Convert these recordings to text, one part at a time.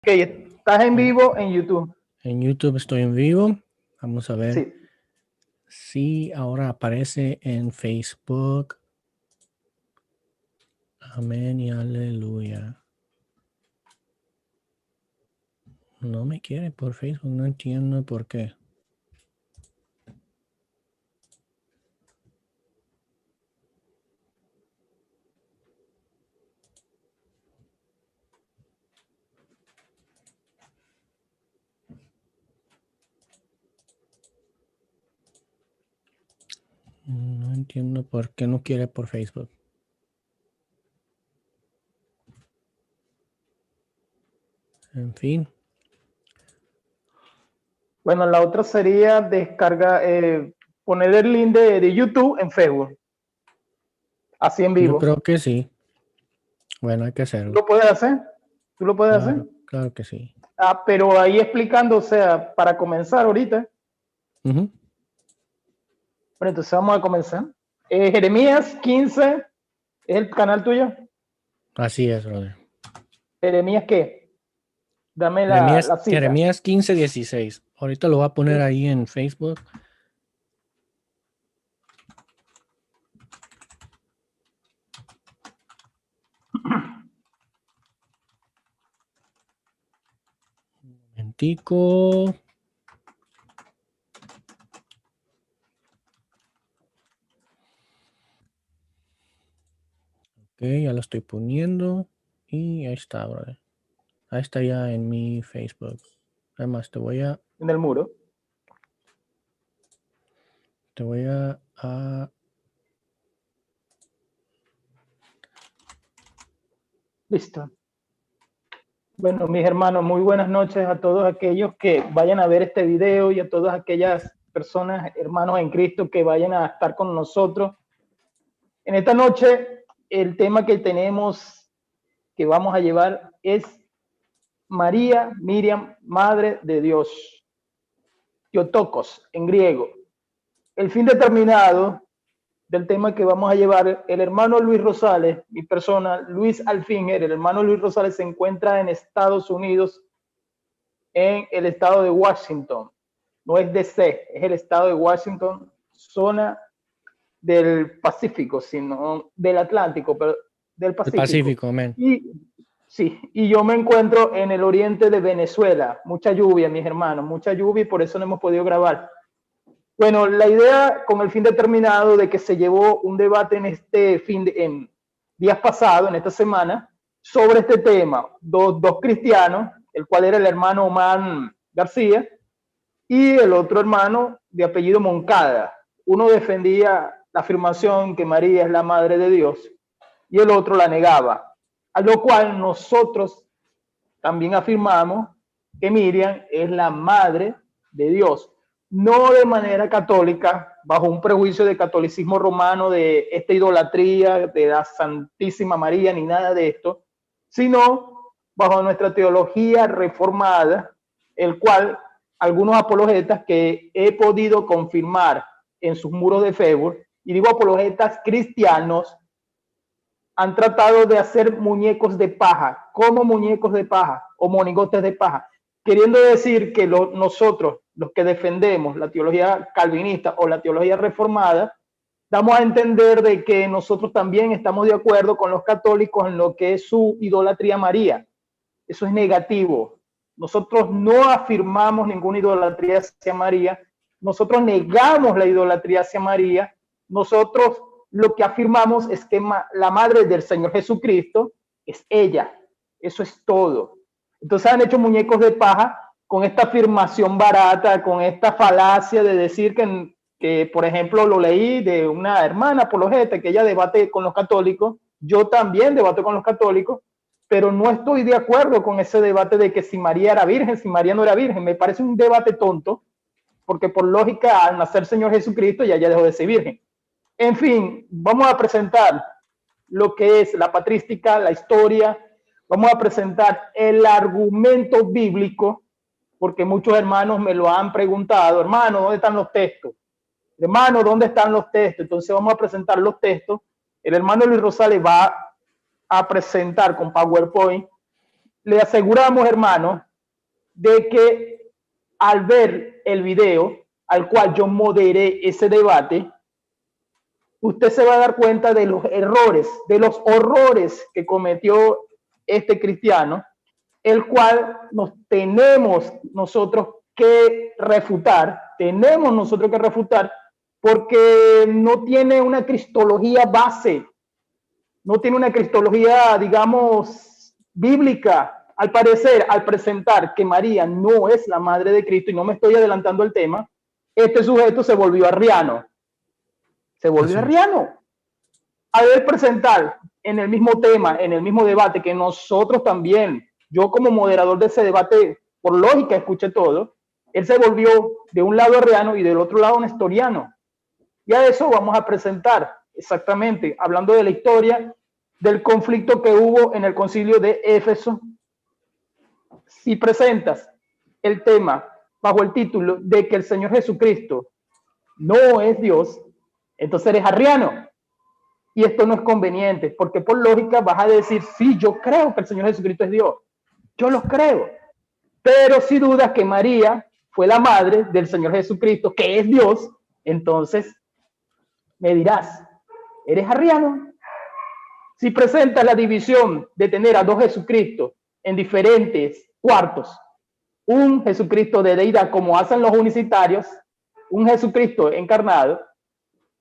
estás en vivo en YouTube. En YouTube estoy en vivo. Vamos a ver Sí. si ahora aparece en Facebook. Amén y aleluya. No me quiere por Facebook, no entiendo por qué. No entiendo por qué no quiere por Facebook. En fin. Bueno, la otra sería poner el link de YouTube en Facebook. Así en Yo vivo. creo que sí. Bueno, hay que ¿Tú hacerlo. lo puedes hacer? ¿Tú lo puedes hacer? Claro que sí. Pero ahí explicando, o sea, para comenzar ahorita. Ujú. Bueno, entonces vamos a comenzar. Jeremías 15, ¿es el canal tuyo? Así es, brother. ¿Jeremías qué? Dame la cita. Jeremías 15:16. Ahorita lo voy a poner ahí en Facebook. Un momentico. Ok, ya lo estoy poniendo. Y ahí está, brother. Ahí está ya en mi Facebook. Además, te voy a En el muro. Listo. Bueno, mis hermanos, muy buenas noches a todos aquellos que vayan a ver este video y a todas aquellas personas, hermanos en Cristo, que vayan a estar con nosotros. En esta noche, el tema que tenemos, que vamos a llevar, es María Miriam, Madre de Dios. Theotokos, en griego. El fin determinado del tema que vamos a llevar, el hermano Luis Rosales, mi persona, Luis Alfinger, el hermano Luis Rosales se encuentra en Estados Unidos, en el estado de Washington. No es DC, es el estado de Washington, zona del Pacífico, sino del Atlántico, pero del Pacífico. El Pacífico, amén. Y yo me encuentro en el oriente de Venezuela. Mucha lluvia, mis hermanos, mucha lluvia y por eso no hemos podido grabar. Bueno, la idea con el fin determinado de que se llevó un debate en días pasados, en esta semana, sobre este tema. Dos cristianos, el cual era el hermano Omar García y el otro hermano de apellido Moncada. Uno defendía la afirmación que María es la madre de Dios y el otro la negaba. A lo cual nosotros también afirmamos que Miriam es la madre de Dios. No de manera católica, bajo un prejuicio de catolicismo romano, de esta idolatría de la Santísima María, ni nada de esto, sino bajo nuestra teología reformada, el cual algunos apologetas que he podido confirmar en sus muros de Facebook, y digo apologetas cristianos, han tratado de hacer muñecos de paja, como muñecos de paja o monigotes de paja, queriendo decir que nosotros, los que defendemos la teología calvinista o la teología reformada, damos a entender de que nosotros también estamos de acuerdo con los católicos en lo que es su idolatría a María. Eso es negativo. Nosotros no afirmamos ninguna idolatría hacia María, nosotros negamos la idolatría hacia María, nosotros lo que afirmamos es que la madre del Señor Jesucristo es ella. Eso es todo. Entonces han hecho muñecos de paja con esta afirmación barata, con esta falacia de decir que, por ejemplo, lo leí de una hermana apologeta que ella debate con los católicos. Yo también debato con los católicos, pero no estoy de acuerdo con ese debate de que si María era virgen, si María no era virgen. Me parece un debate tonto, porque por lógica, al nacer Señor Jesucristo, ya dejó de ser virgen. En fin, vamos a presentar lo que es la patrística, la historia, vamos a presentar el argumento bíblico, porque muchos hermanos me lo han preguntado, hermano, ¿dónde están los textos? Hermano, ¿dónde están los textos? Entonces vamos a presentar los textos. El hermano Luis Rosales va a presentar con PowerPoint le aseguramos, hermano, de que al ver el video al cual yo moderé ese debate, usted se va a dar cuenta de los errores, de los horrores que cometió este cristiano, el cual tenemos nosotros que refutar, porque no tiene una cristología base, no tiene una cristología, digamos, bíblica. Al parecer, al presentar que María no es la madre de Cristo, y no me estoy adelantando al tema, este sujeto se volvió arriano. Al presentar en el mismo tema, en el mismo debate, que nosotros también, yo como moderador de ese debate, por lógica escuché todo, él se volvió de un lado arriano y del otro lado nestoriano. Y a eso vamos a presentar exactamente, hablando de la historia del conflicto que hubo en el concilio de Éfeso. Si presentas el tema bajo el título de que el Señor Jesucristo no es Dios, entonces eres arriano. Y esto no es conveniente, porque por lógica vas a decir, sí, yo creo que el Señor Jesucristo es Dios. Yo lo creo. Pero si dudas que María fue la madre del Señor Jesucristo, que es Dios, entonces me dirás, ¿eres arriano? Si presentas la división de tener a dos Jesucristos en diferentes cuartos, un Jesucristo de deidad como hacen los unicitarios, un Jesucristo encarnado,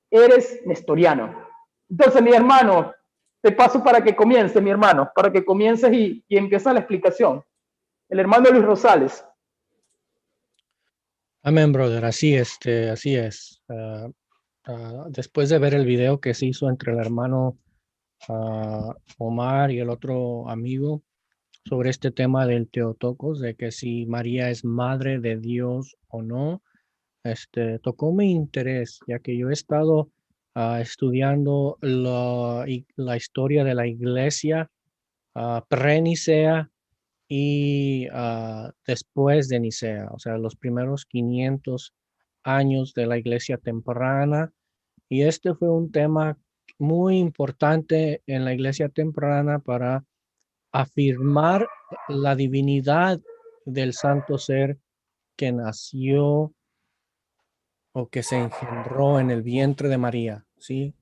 eres nestoriano. Entonces, mi hermano, te paso para que comience, mi hermano, para que comiences y empieza la explicación. El hermano Luis Rosales. Amén, brother. Así es. Después de ver el video que se hizo entre el hermano Omar y el otro amigo sobre este tema del Theotokos, de que si María es madre de Dios o no, tocó mi interés, ya que yo he estado estudiando la historia de la iglesia pre-Nicea y después de Nicea, o sea, los primeros 500 años de la iglesia temprana. Y este fue un tema muy importante en la iglesia temprana para afirmar la divinidad del santo ser que nació o que se engendró en el vientre de María, ¿sí?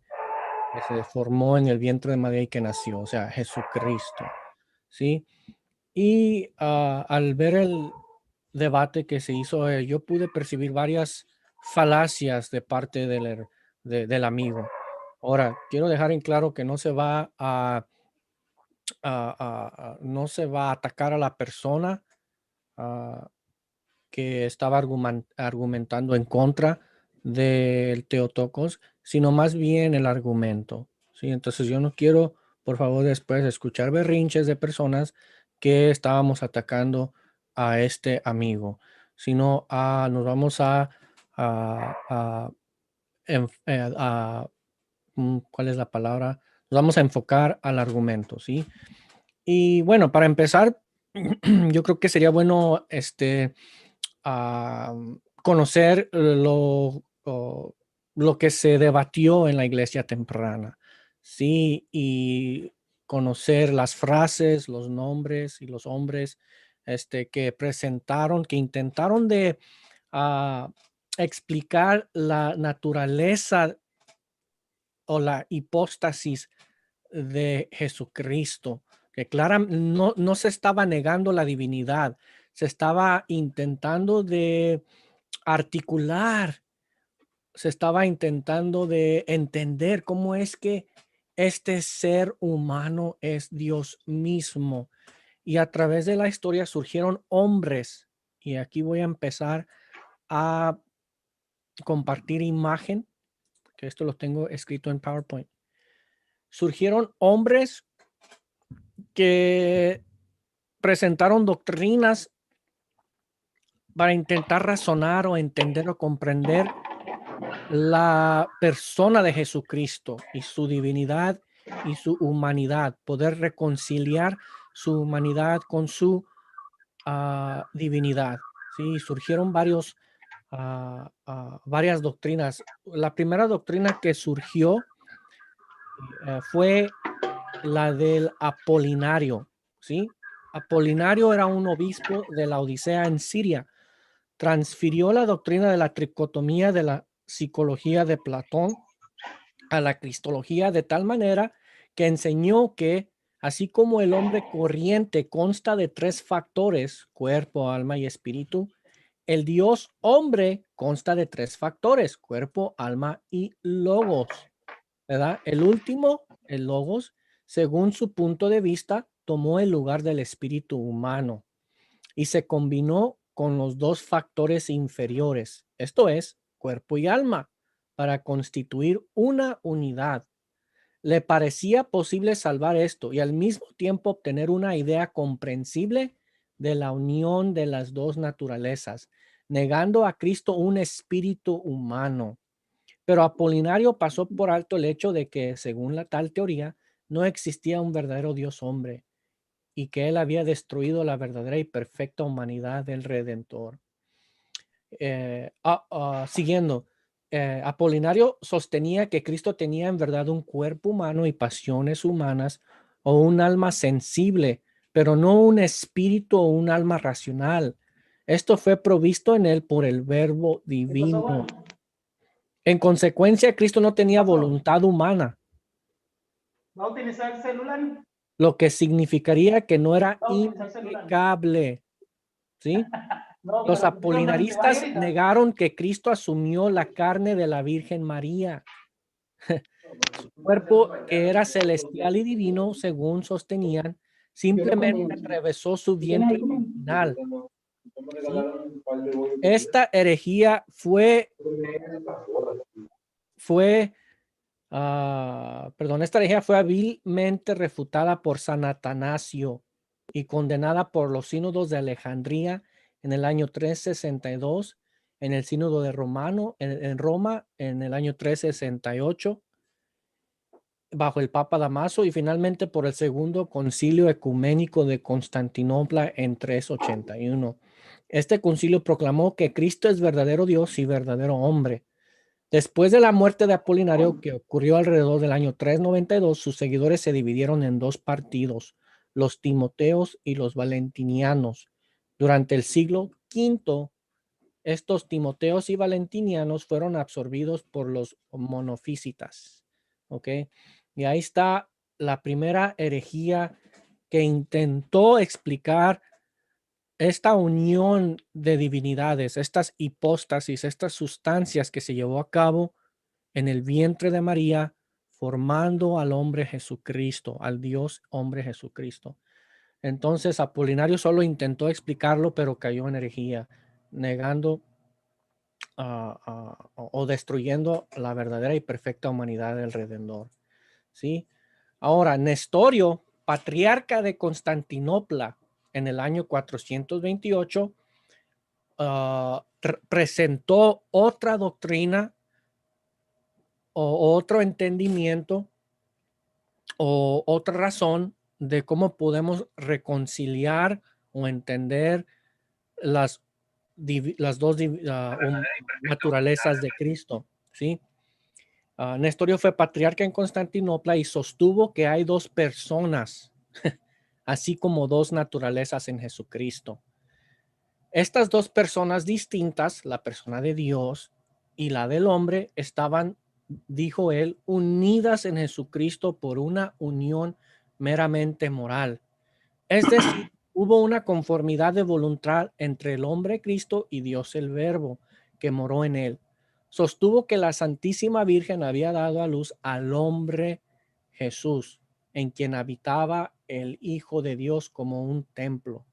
Que se formó en el vientre de María y que nació, o sea, Jesucristo, ¿sí? Y al ver el debate que se hizo, yo pude percibir varias falacias de parte del amigo. Ahora, quiero dejar en claro que no se va no se va a atacar a la persona que estaba argumentando en contra del Theotokos, sino más bien el argumento, ¿sí? Entonces yo no quiero, por favor, después escuchar berrinches de personas que estábamos atacando a este amigo, sino nos vamos ¿cuál es la palabra? Nos vamos a enfocar al argumento, ¿sí? Y bueno, para empezar, yo creo que sería bueno conocer lo que se debatió en la iglesia temprana, ¿sí? Y conocer las frases, los nombres y los hombres que presentaron, que intentaron de explicar la naturaleza o la hipóstasis de Jesucristo, que no se estaba negando la divinidad, se estaba intentando de articular, se estaba intentando de entender cómo es que este ser humano es Dios mismo. Y a través de la historia surgieron hombres, y aquí voy a empezar a compartir imagen, que esto lo tengo escrito en PowerPoint. Surgieron hombres que presentaron doctrinas para intentar razonar o entender o comprender la persona de Jesucristo y su divinidad y su humanidad, poder reconciliar su humanidad con su divinidad. Sí, surgieron varias doctrinas. La primera doctrina que surgió fue la del Apolinario, ¿sí? Apolinario era un obispo de la Odisea en Siria. Transfirió la doctrina de la tricotomía de la psicología de Platón a la cristología de tal manera que enseñó que, así como el hombre corriente consta de tres factores, cuerpo, alma y espíritu, el Dios hombre consta de tres factores, cuerpo, alma y logos, ¿verdad? El último, el logos, según su punto de vista, tomó el lugar del espíritu humano y se combinó con los dos factores inferiores, esto es, cuerpo y alma, para constituir una unidad. Le parecía posible salvar esto y al mismo tiempo obtener una idea comprensible de la unión de las dos naturalezas, negando a Cristo un espíritu humano. Pero Apolinario pasó por alto el hecho de que, según la tal teoría, no existía un verdadero Dios hombre y que él había destruido la verdadera y perfecta humanidad del Redentor. Siguiendo, Apolinario sostenía que Cristo tenía en verdad un cuerpo humano y pasiones humanas o un alma sensible, pero no un espíritu o un alma racional. Esto fue provisto en él por el Verbo divino. En consecuencia, Cristo no tenía voluntad humana, ¿Va a utilizar el celular? lo que significaría que no era ¿Va a utilizar el celular? impecable, ¿sí? No, Los pero Dios me dice, apolinaristas negaron que Cristo asumió la carne de la Virgen María. Su cuerpo, que era celestial y divino, según sostenían, simplemente atravesó su vientre original. ¿Sí? Esta herejía esta herejía fue hábilmente refutada por San Atanasio y condenada por los sínodos de Alejandría en el año 362, en el sínodo de en Roma en el año 368, bajo el Papa Damaso, y finalmente por el segundo concilio ecuménico de Constantinopla en 381. Este concilio proclamó que Cristo es verdadero Dios y verdadero hombre. Después de la muerte de Apolinario, que ocurrió alrededor del año 392, sus seguidores se dividieron en dos partidos, los timoteos y los valentinianos. Durante el siglo V, estos timoteos y valentinianos fueron absorbidos por los monofisitas. ¿Ok? Y ahí está la primera herejía que intentó explicar esta unión de divinidades, estas hipóstasis, estas sustancias que se llevó a cabo en el vientre de María, formando al hombre Jesucristo, al Dios hombre Jesucristo. Entonces Apolinario solo intentó explicarlo, pero cayó en herejía, negando o destruyendo la verdadera y perfecta humanidad del Redentor. ¿Sí? Ahora, Nestorio, patriarca de Constantinopla, en el año 428, presentó otra doctrina o otro entendimiento o otra razón de cómo podemos reconciliar o entender las dos naturalezas de Cristo, ¿sí? Nestorio fue patriarca en Constantinopla y sostuvo que hay dos personas, así como dos naturalezas en Jesucristo. Estas dos personas distintas, la persona de Dios y la del hombre, estaban, dijo él, unidas en Jesucristo por una unión meramente moral. Es decir, hubo una conformidad de voluntad entre el hombre Cristo y Dios el Verbo, que moró en él. Sostuvo que la Santísima Virgen había dado a luz al hombre Jesús, en quien habitaba el Hijo de Dios como un templo.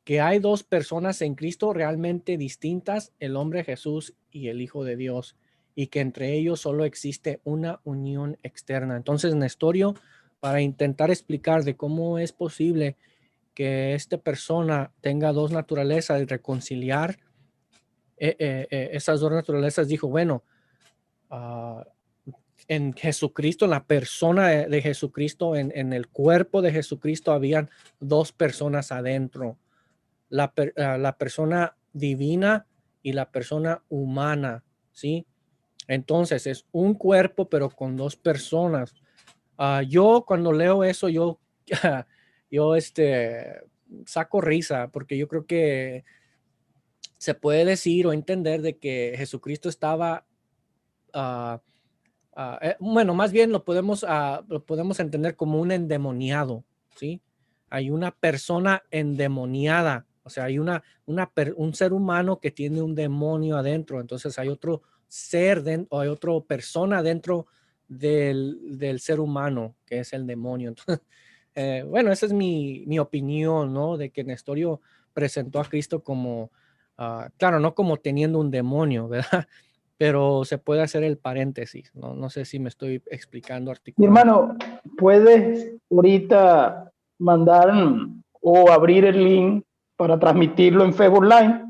Que hay dos personas en Cristo realmente distintas, el hombre Jesús y el Hijo de Dios, y que entre ellos solo existe una unión externa. Entonces, Nestorio, para intentar explicar de cómo es posible que esta persona tenga dos naturalezas y reconciliar esas dos naturalezas, dijo, bueno, en Jesucristo, en la persona de Jesucristo, en el cuerpo de Jesucristo, habían dos personas adentro, la persona divina y la persona humana, ¿sí? Entonces es un cuerpo, pero con dos personas. Yo cuando leo eso, yo yo saco risa porque yo creo que se puede decir o entender de que Jesucristo estaba, bueno, más bien lo podemos entender como un endemoniado, ¿sí? Hay una persona endemoniada, o sea, hay un ser humano que tiene un demonio adentro, entonces hay otro ser o hay otra persona dentro del ser humano, que es el demonio. Entonces, bueno, esa es mi opinión, ¿no? De que Nestorio presentó a Cristo como, claro, no como teniendo un demonio, ¿verdad? Pero se puede hacer el paréntesis, ¿no? No sé si me estoy explicando, Mi articulando. hermano, ¿puedes ahorita mandar o abrir el link para transmitirlo en Facebook Live?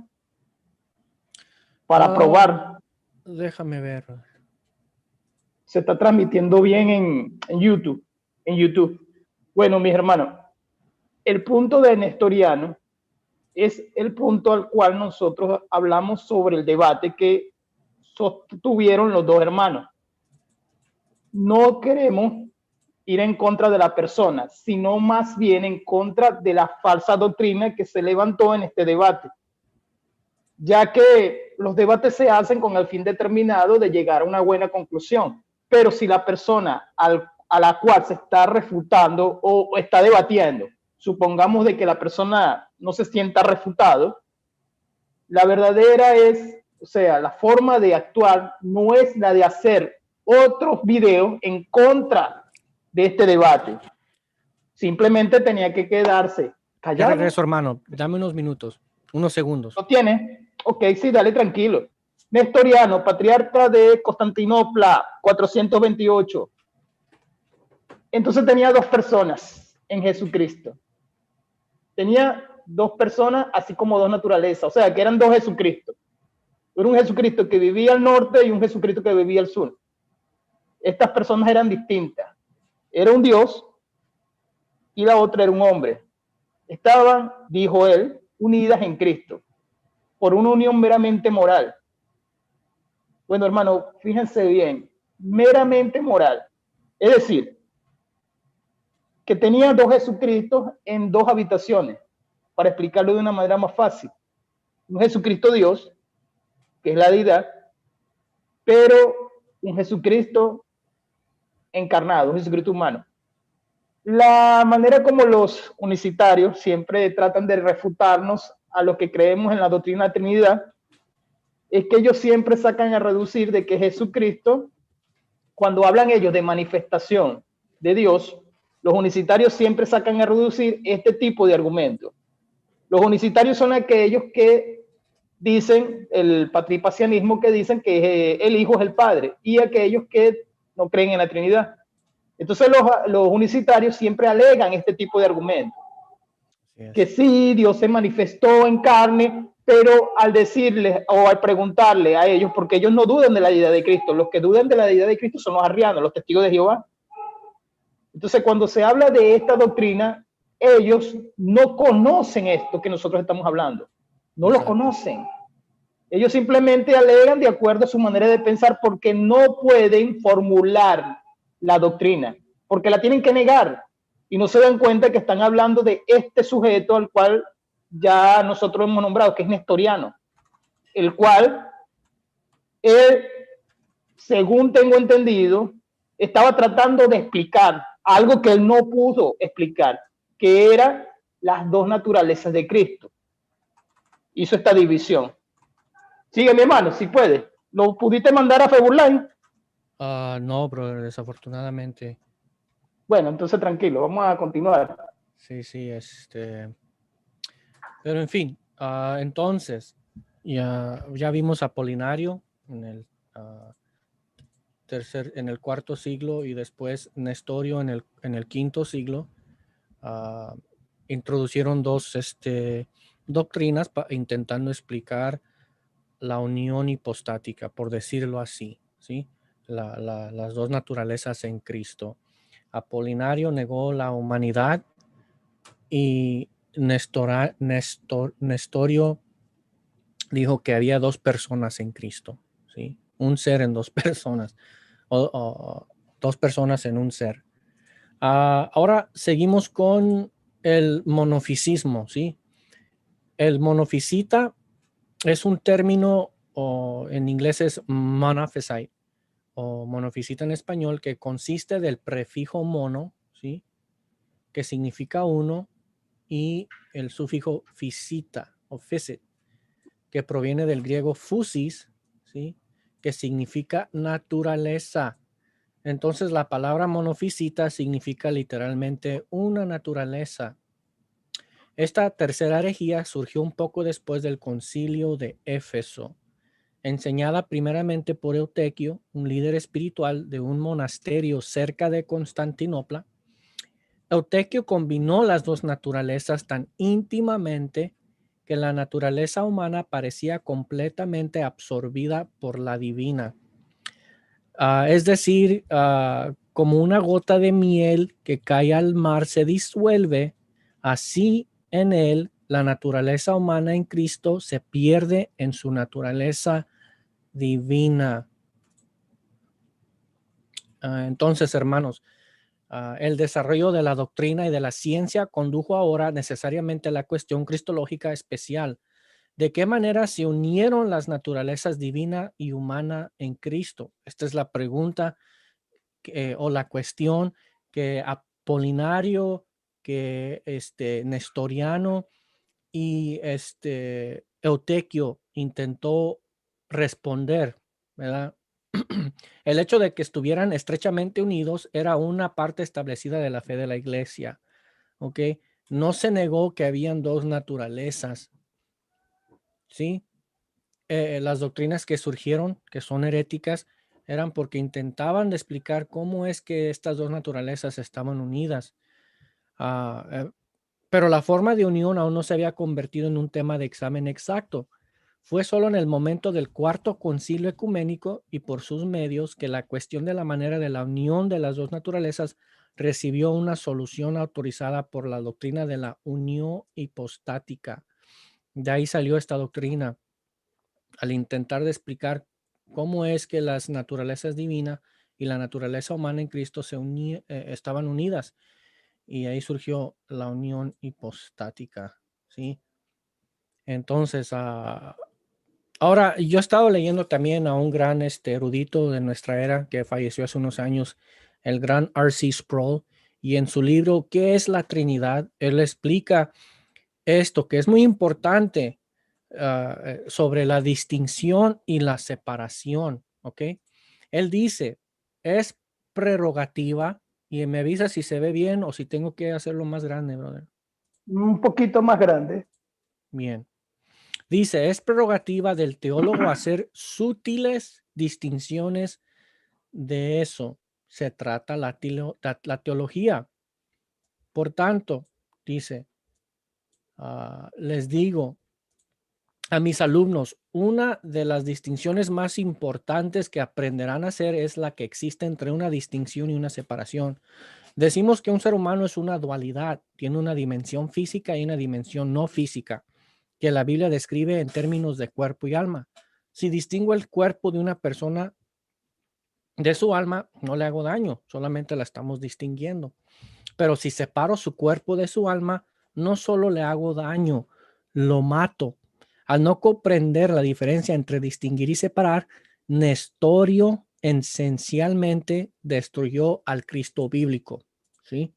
Para probar. Déjame ver. Se está transmitiendo bien en YouTube. En YouTube. Bueno, mis hermanos, el punto de Nestoriano es el punto al cual nosotros hablamos sobre el debate que sostuvieron los dos hermanos. No queremos ir en contra de la persona, sino más bien en contra de la falsa doctrina que se levantó en este debate, ya que los debates se hacen con el fin determinado de llegar a una buena conclusión. Pero si la persona a la cual se está refutando o está debatiendo, supongamos de que la persona no se sienta refutado, la verdadera es, o sea, la forma de actuar no es la de hacer otros videos en contra de este debate. Simplemente tenía que quedarse Ya callado. regreso, hermano. Dame unos minutos, unos segundos. ¿Lo tiene? Ok, sí, dale tranquilo. Nestoriano, patriarca de Constantinopla, 428. Entonces tenía dos personas en Jesucristo. Tenía dos personas, así como dos naturalezas, o sea, que eran dos Jesucristo. Era un Jesucristo que vivía al norte y un Jesucristo que vivía al sur. Estas personas eran distintas. Era un Dios y la otra era un hombre. Estaban, dijo él, unidas en Cristo, por una unión meramente moral. Bueno, hermano, fíjense bien, meramente moral. Es decir, que tenía dos Jesucristos en dos habitaciones, para explicarlo de una manera más fácil. Un Jesucristo Dios, que es la deidad, pero un Jesucristo encarnado, un Jesucristo humano. La manera como los unicitarios siempre tratan de refutarnos a los que creemos en la doctrina de Trinidad es que ellos siempre sacan a reducir de que Jesucristo, cuando hablan ellos de manifestación de Dios, los unicitarios siempre sacan a reducir este tipo de argumentos. Los unicitarios son aquellos que dicen, el patripacianismo, que dicen que el Hijo es el Padre, y aquellos que no creen en la Trinidad. Entonces los unicitarios siempre alegan este tipo de argumentos. Que sí, Dios se manifestó en carne, pero al decirles o al preguntarle a ellos, porque ellos no dudan de la deidad de Cristo, los que dudan de la deidad de Cristo son los arrianos, los testigos de Jehová. Entonces, cuando se habla de esta doctrina, ellos no conocen esto que nosotros estamos hablando, no lo conocen. Ellos simplemente alegan de acuerdo a su manera de pensar porque no pueden formular la doctrina, porque la tienen que negar y no se dan cuenta que están hablando de este sujeto al cual ya nosotros hemos nombrado, que es Nestoriano, el cual él, según tengo entendido, estaba tratando de explicar algo que él no pudo explicar, que eran las dos naturalezas de Cristo. Hizo esta división. Sigue, mi hermano, si puedes. ¿Lo pudiste mandar a Facebook Live? No, brother, desafortunadamente. Bueno, entonces tranquilo, vamos a continuar. Sí, pero en fin, entonces, ya vimos a Polinario en el cuarto siglo y después Nestorio en el quinto siglo. Introducieron dos doctrinas intentando explicar la unión hipostática, por decirlo así, ¿sí? Las dos naturalezas en Cristo. Apolinario negó la humanidad y Nestorio dijo que había dos personas en Cristo, ¿sí? Un ser en dos personas, o dos personas en un ser. Ahora seguimos con el monofisismo, ¿sí? El monofisita es un término, o en inglés es monophysite, o monofisita en español, que consiste del prefijo mono, ¿sí? Que significa uno, y el sufijo fisita o physit, que proviene del griego physis, ¿sí? Que significa naturaleza. Entonces la palabra monofisita significa literalmente una naturaleza. Esta tercera herejía surgió un poco después del concilio de Éfeso, enseñada primeramente por Eutequio, un líder espiritual de un monasterio cerca de Constantinopla. Eutequio combinó las dos naturalezas tan íntimamente que la naturaleza humana parecía completamente absorbida por la divina. Es decir, como una gota de miel que cae al mar se disuelve, así en él la naturaleza humana en Cristo se pierde en su naturaleza divina. Entonces, hermanos, el desarrollo de la doctrina y de la ciencia condujo ahora necesariamente a la cuestión cristológica especial. ¿De qué manera se unieron las naturalezas divina y humana en Cristo? Esta es la pregunta o la cuestión que Apolinario, que Nestoriano y Eutequio intentó responder, ¿verdad? El hecho de que estuvieran estrechamente unidos era una parte establecida de la fe de la iglesia, ¿ok? No se negó que habían dos naturalezas, ¿sí? Las doctrinas que surgieron, que son heréticas, eran porque intentaban de explicar cómo es que estas dos naturalezas estaban unidas. Pero la forma de unión aún no se había convertido en un tema de examen exacto. Fue solo en el momento del cuarto concilio ecuménico y por sus medios que la cuestión de la manera de la unión de las dos naturalezas recibió una solución autorizada por la doctrina de la unión hipostática. De ahí salió esta doctrina al intentar de explicar cómo es que las naturalezas divinas y la naturaleza humana en Cristo estaban unidas. Y ahí surgió la unión hipostática, ¿sí? Entonces, ahora yo he estado leyendo también a un gran erudito de nuestra era que falleció hace unos años, el gran R.C. Sproul, y en su libro ¿Qué es la Trinidad? Él explica esto que es muy importante sobre la distinción y la separación, ¿ok? Él dice, es prerrogativa, y me avisa si se ve bien o si tengo que hacerlo más grande, brother. Un poquito más grande. Bien. Dice, es prerrogativa del teólogo hacer sutiles distinciones de eso. Se trata la teología. Por tanto, dice, les digo a mis alumnos, una de las distinciones más importantes que aprenderán a hacer es la que existe entre una distinción y una separación. Decimos que un ser humano es una dualidad, tiene una dimensión física y una dimensión no física, que la Biblia describe en términos de cuerpo y alma. Si distingo el cuerpo de una persona de su alma, no le hago daño, solamente la estamos distinguiendo. Pero si separo su cuerpo de su alma, no solo le hago daño, lo mato. Al no comprender la diferencia entre distinguir y separar, Nestorio esencialmente destruyó al Cristo bíblico, ¿sí?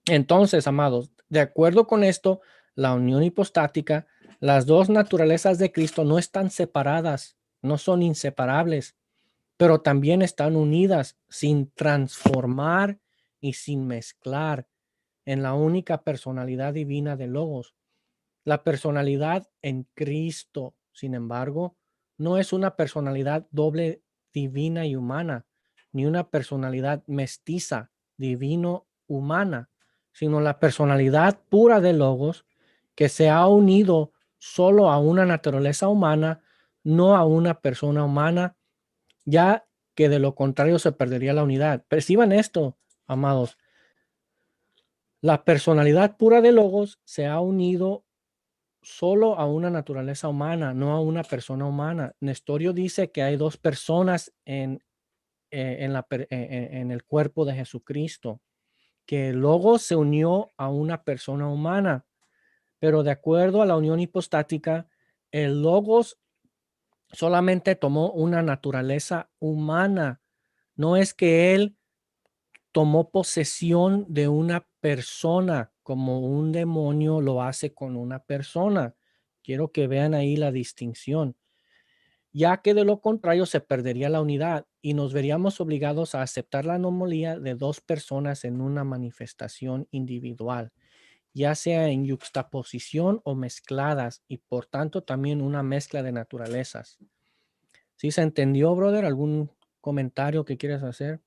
Entonces, amados, de acuerdo con esto, la unión hipostática, las dos naturalezas de Cristo no están separadas, no son inseparables, pero también están unidas sin transformar y sin mezclar en la única personalidad divina de Logos. La personalidad en Cristo, sin embargo, no es una personalidad doble divina y humana, ni una personalidad mestiza divino-humana, sino la personalidad pura de Logos que se ha unido solo a una naturaleza humana, no a una persona humana, ya que de lo contrario se perdería la unidad. Perciban esto, amados. La personalidad pura de Logos se ha unido solo a una naturaleza humana, no a una persona humana. Nestorio dice que hay dos personas en el cuerpo de Jesucristo, que el Logos se unió a una persona humana, pero de acuerdo a la unión hipostática, el Logos solamente tomó una naturaleza humana. No es que él tomó posesión de una persona como un demonio lo hace con una persona. Quiero que vean ahí la distinción, ya que de lo contrario se perdería la unidad y nos veríamos obligados a aceptar la anomalía de dos personas en una manifestación individual, ya sea en yuxtaposición o mezcladas, y por tanto también una mezcla de naturalezas. ¿Sí se entendió, brother? ¿Algún comentario que quieras hacer?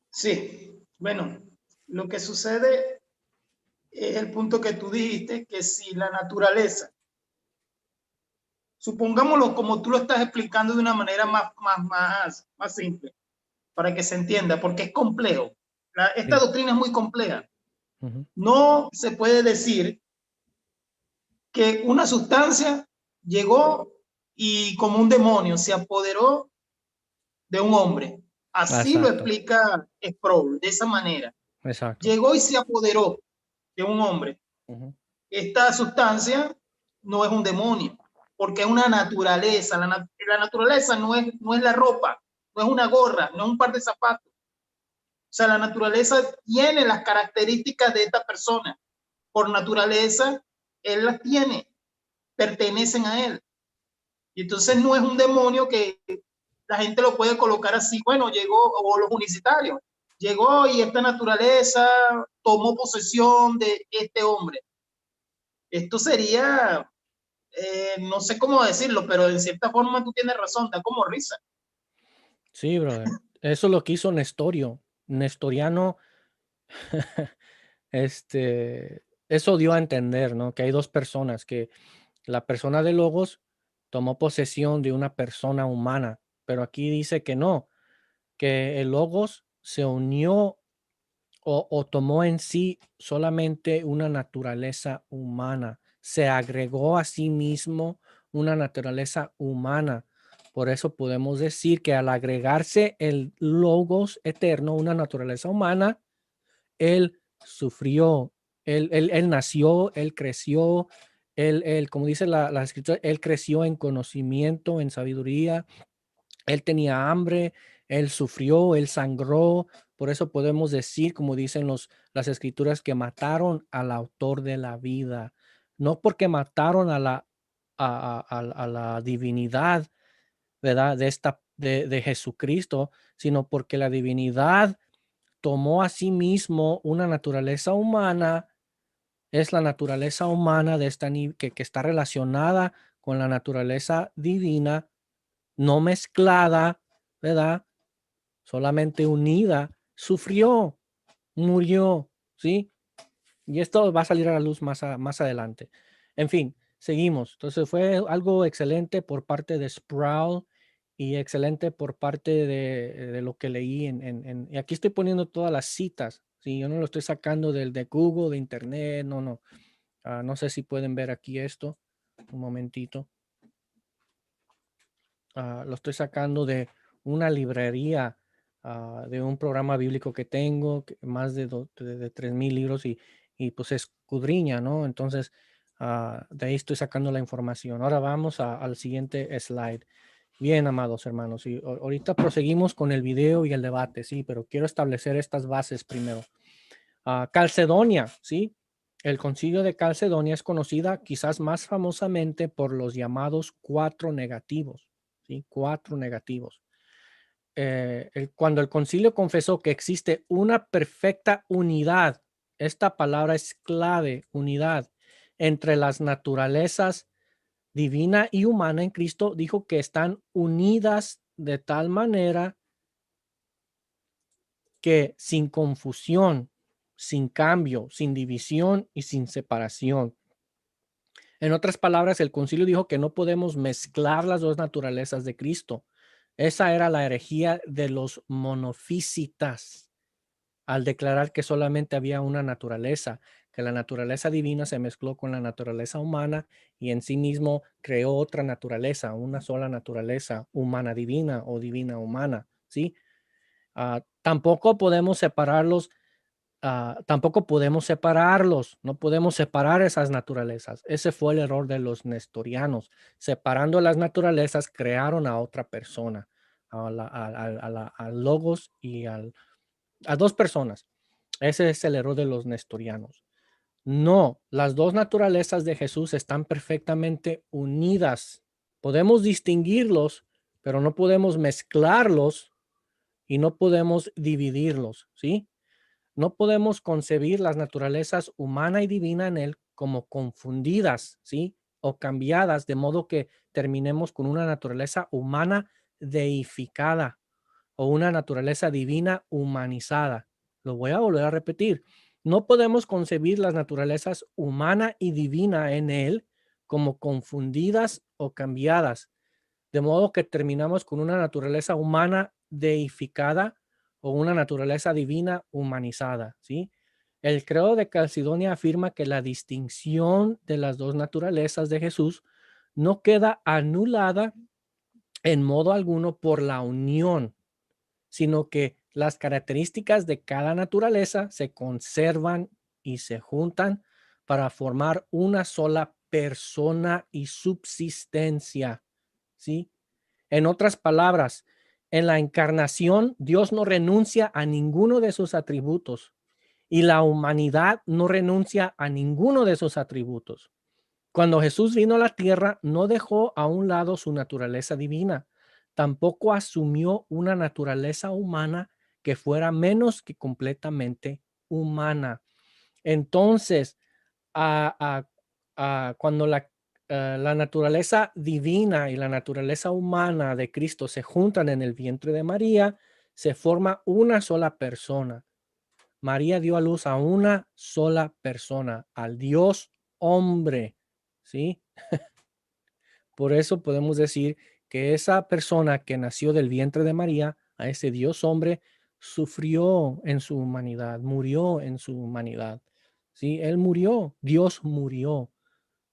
Sí, bueno, lo que sucede es el punto que tú dijiste, que si la naturaleza, supongámoslo como tú lo estás explicando de una manera más simple, para que se entienda, porque es complejo. Esta Sí. doctrina es muy compleja. Ujú. No se puede decir que una sustancia llegó y como un demonio se apoderó de un hombre. Así lo Exacto, explica Sproul, de esa manera. exacto. Llegó y se apoderó de un hombre. Ujú. Esta sustancia no es un demonio, porque es una naturaleza. La naturaleza no es la ropa, no es una gorra, no es un par de zapatos. O sea, la naturaleza tiene las características de esta persona. Por naturaleza, él las tiene, pertenecen a él. Y entonces no es un demonio que la gente lo puede colocar así, bueno, llegó, o los unicitarios, llegó y esta naturaleza tomó posesión de este hombre. Esto sería, no sé cómo decirlo, pero en cierta forma tú tienes razón, da como risa. Sí, brother. Eso es lo que hizo Nestorio. Nestoriano, eso dio a entender, ¿no? Que hay dos personas, que la persona de Logos tomó posesión de una persona humana, pero aquí dice que no, que el Logos se unió o tomó en sí solamente una naturaleza humana, se agregó a sí mismo una naturaleza humana. Por eso podemos decir que al agregarse el Logos eterno, una naturaleza humana, él sufrió, él nació, él creció, como dice la escritura, él creció en conocimiento, en sabiduría, él tenía hambre, él sufrió, él sangró. Por eso podemos decir, como dicen las escrituras, que mataron al autor de la vida. No porque mataron a la divinidad, ¿verdad? De Jesucristo, sino porque la divinidad tomó a sí mismo una naturaleza humana. Es la naturaleza humana de que está relacionada con la naturaleza divina, no mezclada, ¿verdad? Solamente unida, sufrió, murió, ¿sí? Y esto va a salir a la luz más adelante. En fin, seguimos. Entonces fue algo excelente por parte de Sproul y excelente por parte de lo que leí y aquí estoy poniendo todas las citas, ¿sí? Yo no lo estoy sacando de Google, de Internet, no, no. No sé si pueden ver aquí esto. Un momentito. Lo estoy sacando de una librería, de un programa bíblico que tengo, más de 3,000 libros y pues escudriña, ¿no? Entonces, de ahí estoy sacando la información. Ahora vamos al siguiente slide. Bien, amados hermanos, y ahorita proseguimos con el video y el debate, sí, pero quiero establecer estas bases primero. Calcedonia, ¿sí? El concilio de Calcedonia es conocida quizás más famosamente por los llamados cuatro negativos, ¿sí? Cuatro negativos. Cuando el concilio confesó que existe una perfecta unidad, esta palabra es clave, unidad, entre las naturalezas divina y humana en Cristo, dijo que están unidas de tal manera que sin confusión, sin cambio, sin división y sin separación. En otras palabras, el concilio dijo que no podemos mezclar las dos naturalezas de Cristo. Esa era la herejía de los monofisitas, al declarar que solamente había una naturaleza, que la naturaleza divina se mezcló con la naturaleza humana y en sí mismo creó otra naturaleza, una sola naturaleza humana divina o divina humana, ¿sí? tampoco podemos separarlos. Tampoco podemos separarlos, no podemos separar esas naturalezas. Ese fue el error de los nestorianos. Separando las naturalezas, crearon a otra persona, al Logos y a dos personas. Ese es el error de los nestorianos. No, las dos naturalezas de Jesús están perfectamente unidas. Podemos distinguirlos, pero no podemos mezclarlos y no podemos dividirlos, ¿sí? No podemos concebir las naturalezas humana y divina en él como confundidas, ¿sí? O cambiadas, de modo que terminemos con una naturaleza humana deificada o una naturaleza divina humanizada. Lo voy a volver a repetir. No podemos concebir las naturalezas humana y divina en él como confundidas o cambiadas, de modo que terminamos con una naturaleza humana deificada o una naturaleza divina humanizada, ¿sí? El credo de Calcedonia afirma que la distinción de las dos naturalezas de Jesús no queda anulada en modo alguno por la unión, sino que las características de cada naturaleza se conservan y se juntan para formar una sola persona y subsistencia, ¿sí? En otras palabras, en la encarnación, Dios no renuncia a ninguno de sus atributos y la humanidad no renuncia a ninguno de sus atributos. Cuando Jesús vino a la tierra, no dejó a un lado su naturaleza divina, tampoco asumió una naturaleza humana que fuera menos que completamente humana. Entonces, cuando la naturaleza divina y la naturaleza humana de Cristo se juntan en el vientre de María, se forma una sola persona. María dio a luz a una sola persona, al Dios hombre, ¿sí? Por eso podemos decir que esa persona que nació del vientre de María, a ese Dios hombre, sufrió en su humanidad, murió en su humanidad. Sí, él murió, Dios murió.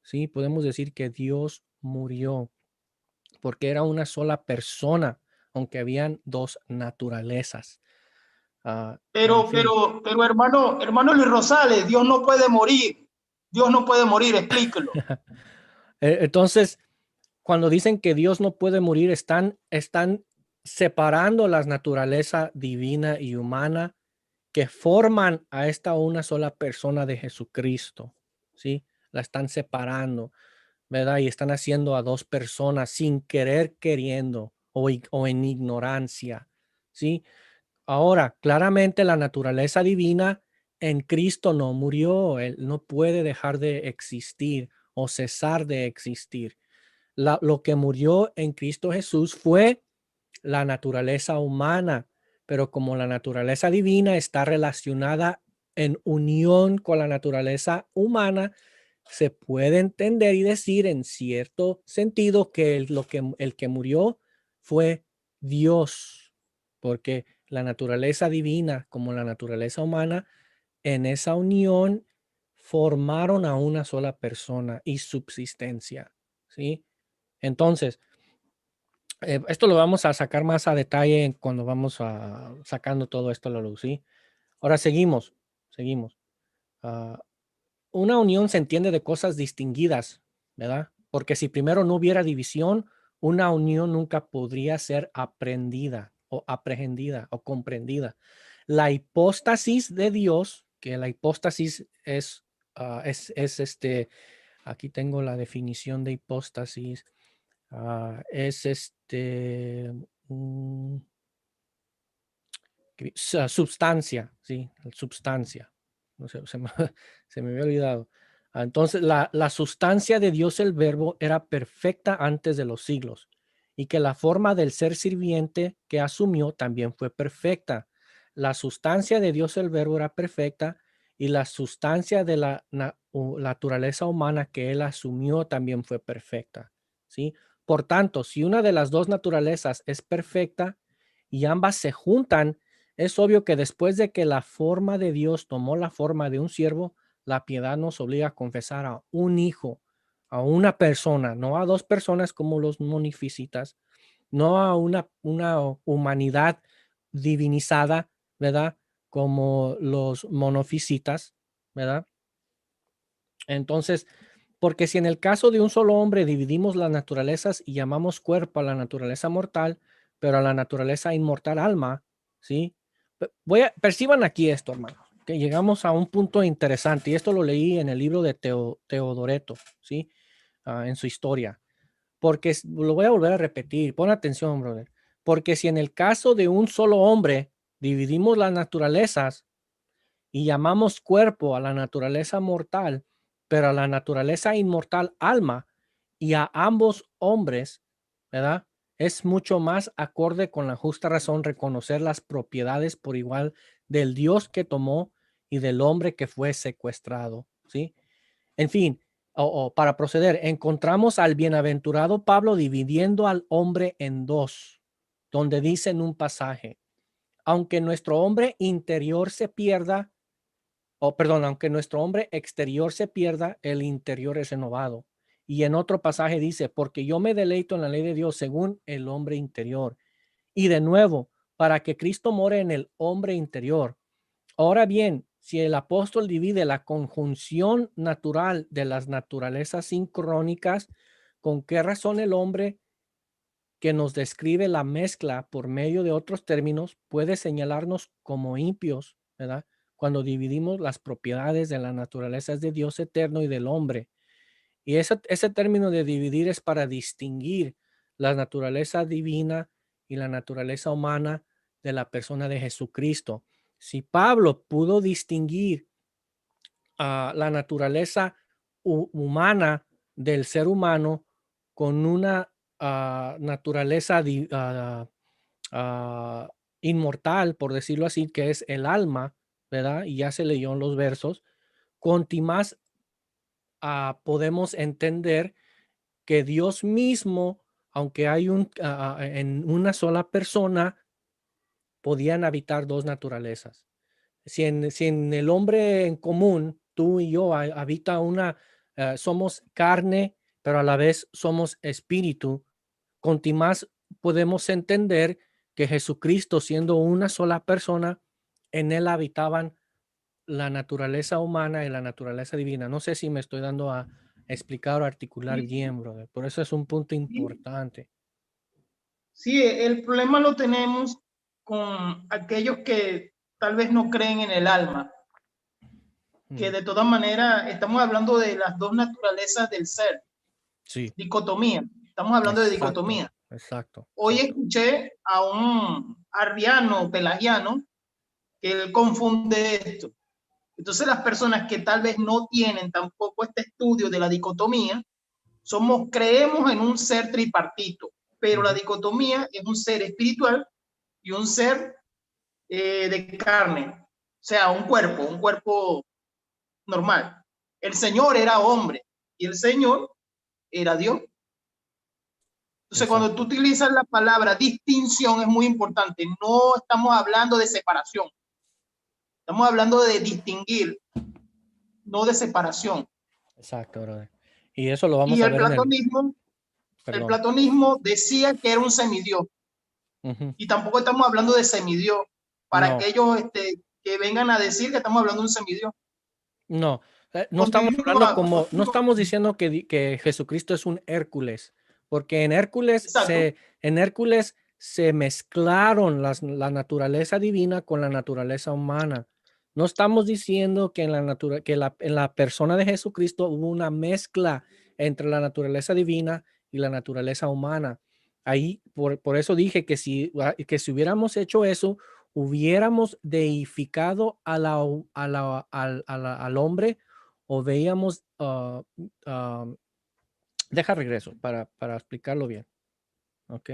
Sí, podemos decir que Dios murió porque era una sola persona, aunque habían dos naturalezas. En fin. Pero hermano Luis Rosales, Dios no puede morir. Dios no puede morir, explíquelo. Entonces, cuando dicen que Dios no puede morir, están separando las naturalezas divina y humana que forman a esta una sola persona de Jesucristo, ¿sí? La están separando, ¿verdad? Y están haciendo a dos personas sin querer queriendo o en ignorancia, ¿sí? Ahora, claramente la naturaleza divina en Cristo no murió, él no puede dejar de existir o cesar de existir. Lo que murió en Cristo Jesús fue la naturaleza humana, pero como la naturaleza divina está relacionada en unión con la naturaleza humana, se puede entender y decir en cierto sentido que el que murió fue Dios, porque la naturaleza divina como la naturaleza humana en esa unión formaron a una sola persona y subsistencia, ¿sí? Entonces, esto lo vamos a sacar más a detalle cuando vamos sacando todo esto a la luz, ¿sí? Ahora seguimos. Ah, una unión se entiende de cosas distinguidas, ¿verdad? Porque si primero no hubiera división, una unión nunca podría ser aprendida o aprehendida o comprendida. La hipóstasis de Dios, que la hipóstasis aquí tengo la definición de hipóstasis, es mm, substancia, ¿sí? Substancia. No sé, se me había olvidado. Entonces, la sustancia de Dios el Verbo era perfecta antes de los siglos y que la forma del ser sirviente que asumió también fue perfecta. La sustancia de Dios el Verbo era perfecta y la sustancia de la naturaleza humana que él asumió también fue perfecta, ¿sí? Por tanto, si una de las dos naturalezas es perfecta y ambas se juntan, es obvio que después de que la forma de Dios tomó la forma de un siervo, la piedad nos obliga a confesar a un hijo, a una persona, no a dos personas como los monofisitas, no a una humanidad divinizada, ¿verdad? Como los monofisitas, ¿verdad? Entonces, porque si en el caso de un solo hombre dividimos las naturalezas y llamamos cuerpo a la naturaleza mortal, pero a la naturaleza inmortal alma, ¿sí? Perciban aquí esto, hermano, que llegamos a un punto interesante, y esto lo leí en el libro de Teodoreto, ¿sí? En su historia. Porque lo voy a volver a repetir, pon atención, brother. Porque si en el caso de un solo hombre dividimos las naturalezas y llamamos cuerpo a la naturaleza mortal, pero a la naturaleza inmortal alma, y a ambos hombres, ¿verdad? Es mucho más acorde con la justa razón reconocer las propiedades por igual del Dios que tomó y del hombre que fue secuestrado, ¿sí? En fin, para proceder, encontramos al bienaventurado Pablo dividiendo al hombre en dos, donde dice en un pasaje, aunque nuestro hombre interior se pierda, perdón, aunque nuestro hombre exterior se pierda, el interior es renovado. Y en otro pasaje dice, porque yo me deleito en la ley de Dios según el hombre interior. Y de nuevo, para que Cristo more en el hombre interior. Ahora bien, si el apóstol divide la conjunción natural de las naturalezas sincrónicas, ¿con qué razón el hombre que nos describe la mezcla por medio de otros términos puede señalarnos como impios, ¿verdad? Cuando dividimos las propiedades de las naturalezas de Dios eterno y del hombre. Y ese término de dividir es para distinguir la naturaleza divina y la naturaleza humana de la persona de Jesucristo. Si Pablo pudo distinguir la naturaleza humana del ser humano con una naturaleza inmortal, por decirlo así, que es el alma, ¿verdad? Y ya se leyó en los versos, con más podemos entender que Dios mismo, aunque hay en una sola persona, podían habitar dos naturalezas. Si en el hombre en común, tú y yo, habita somos carne, pero a la vez somos espíritu, con más podemos entender que Jesucristo, siendo una sola persona, en él habitaban la naturaleza humana y la naturaleza divina. No sé si me estoy dando a explicar o articular Sí, bien, brother. Por eso es un punto sí, importante. sí, el problema lo tenemos con aquellos que tal vez no creen en el alma, que Mm, de todas maneras estamos hablando de las dos naturalezas del ser, sí, dicotomía, estamos hablando de exacto, dicotomía. exacto, Hoy exacto. escuché a un arriano pelagiano que él confunde esto. Entonces las personas que tal vez no tienen tampoco este estudio de la dicotomía, creemos en un ser tripartito, pero la Ujú, dicotomía es un ser espiritual y un ser de carne, o sea, un cuerpo normal. El Señor era hombre y el Señor era Dios. Entonces, cuando tú exacto. utilizas la palabra distinción es muy importante. No estamos hablando de separación, estamos hablando de distinguir, no de separación. Exacto, brother. Y eso lo Y vamos a ver en el perdón. platonismo decía que era un semidios. Ujú. Y tampoco estamos hablando de semidios para No, aquellos que vengan a decir que estamos hablando de un semidios. no, no Cuando estamos yo hablando cuando no estamos diciendo que Jesucristo es un Hércules, porque exacto, En Hércules se mezclaron la naturaleza divina con la naturaleza humana. No estamos diciendo que en la persona de Jesucristo hubo una mezcla entre la naturaleza divina y la naturaleza humana. Ahí, por eso dije que si hubiéramos hecho eso, hubiéramos deificado al hombre, o veíamos, deja regreso para explicarlo bien. Ok,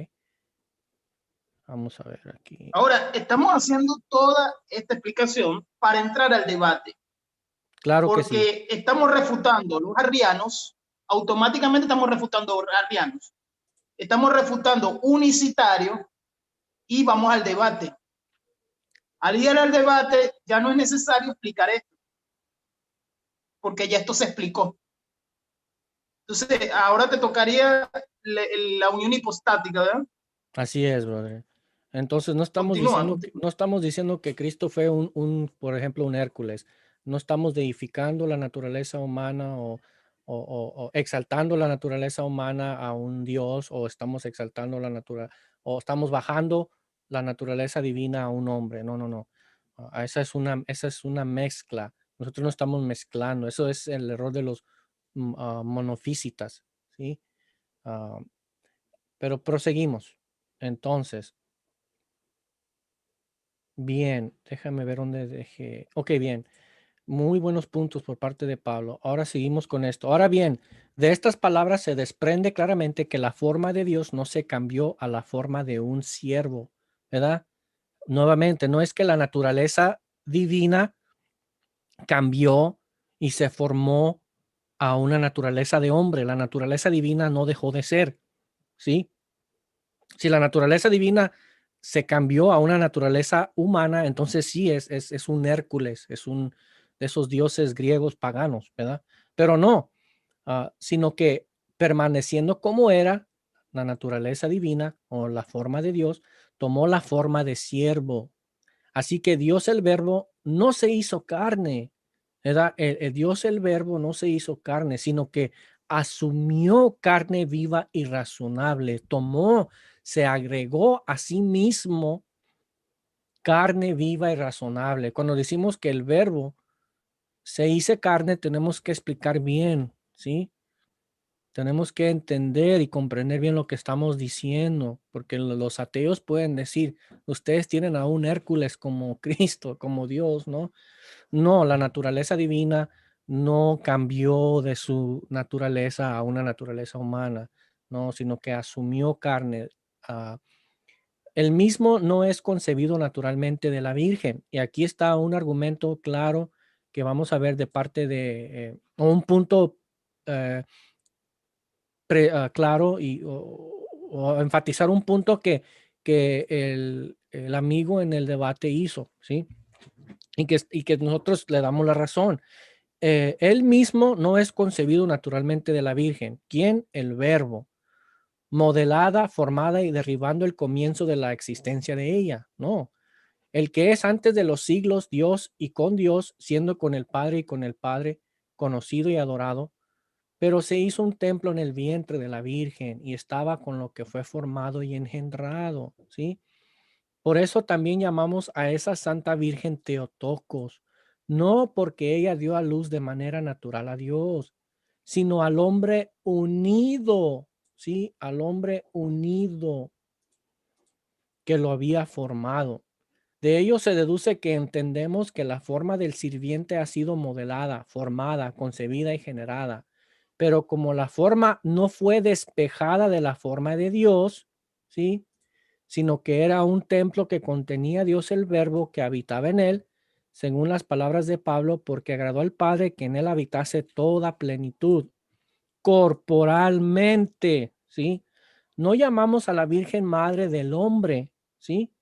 vamos a ver aquí. ahora estamos haciendo toda esta explicación para entrar al debate, Claro que sí. porque estamos refutando los arrianos, automáticamente estamos refutando arrianos, estamos refutando unicitario y vamos al debate. Al ir al debate ya no es necesario explicar esto, porque ya esto se explicó. Entonces, ahora te tocaría la unión hipostática, ¿verdad? Así es, brother. Entonces Continúa. no estamos diciendo que Cristo fue por ejemplo, un Hércules. No estamos deificando la naturaleza humana o exaltando la naturaleza humana a un Dios, o estamos exaltando o estamos bajando la naturaleza divina a un hombre. No, no, no. Esa es una mezcla. Nosotros no estamos mezclando. Eso es el error de los monofísitas, ¿sí? Ah, pero proseguimos. Entonces, bien, déjame ver dónde dejé. Ok, bien. Muy buenos puntos por parte de Pablo. Ahora seguimos con esto. Ahora bien, de estas palabras se desprende claramente que la forma de Dios no se cambió a la forma de un siervo, ¿verdad? Nuevamente, no es que la naturaleza divina cambió y se formó a una naturaleza de hombre. La naturaleza divina no dejó de ser, ¿sí? Si la naturaleza divina se cambió a una naturaleza humana, entonces sí es un Hércules, es un de esos dioses griegos paganos, ¿verdad? Pero no, sino que permaneciendo como era la naturaleza divina o la forma de Dios, tomó la forma de siervo. Así que Dios el Verbo no se hizo carne, ¿verdad? El Dios el Verbo no se hizo carne, sino que asumió carne viva y razonable, se agregó a sí mismo carne viva y razonable. Cuando decimos que el Verbo se hizo carne, tenemos que explicar bien, ¿sí? Tenemos que entender y comprender bien lo que estamos diciendo, porque los ateos pueden decir, ustedes tienen a un Hércules como Cristo, como Dios, ¿no? No, la naturaleza divina no cambió de su naturaleza a una naturaleza humana, no, sino que asumió carne. ah, el mismo no es concebido naturalmente de la Virgen. Y aquí está un argumento claro que vamos a ver de parte o un punto eh, claro o enfatizar un punto que el amigo en el debate hizo, ¿sí? Y que nosotros le damos la razón. Él mismo no es concebido naturalmente de la Virgen. ¿Quién? El Verbo, modelada, formada y derribando el comienzo de la existencia de ella. No, el que es antes de los siglos Dios y con Dios, siendo con el Padre y con el Padre, conocido y adorado, pero se hizo un templo en el vientre de la Virgen y estaba con lo que fue formado y engendrado, ¿sí? Por eso también llamamos a esa Santa Virgen Teotocos, no porque ella dio a luz de manera natural a Dios, sino al hombre unido, ¿sí? Al hombre unido que lo había formado. De ello se deduce que entendemos que la forma del sirviente ha sido modelada, formada, concebida y generada. Pero como la forma no fue despejada de la forma de Dios, ¿sí? Sino que era un templo que contenía a Dios el Verbo que habitaba en él, según las palabras de Pablo, porque agradó al Padre que en él habitase toda plenitud, corporalmente, ¿sí? No llamamos a la Virgen Madre del hombre, ¿sí?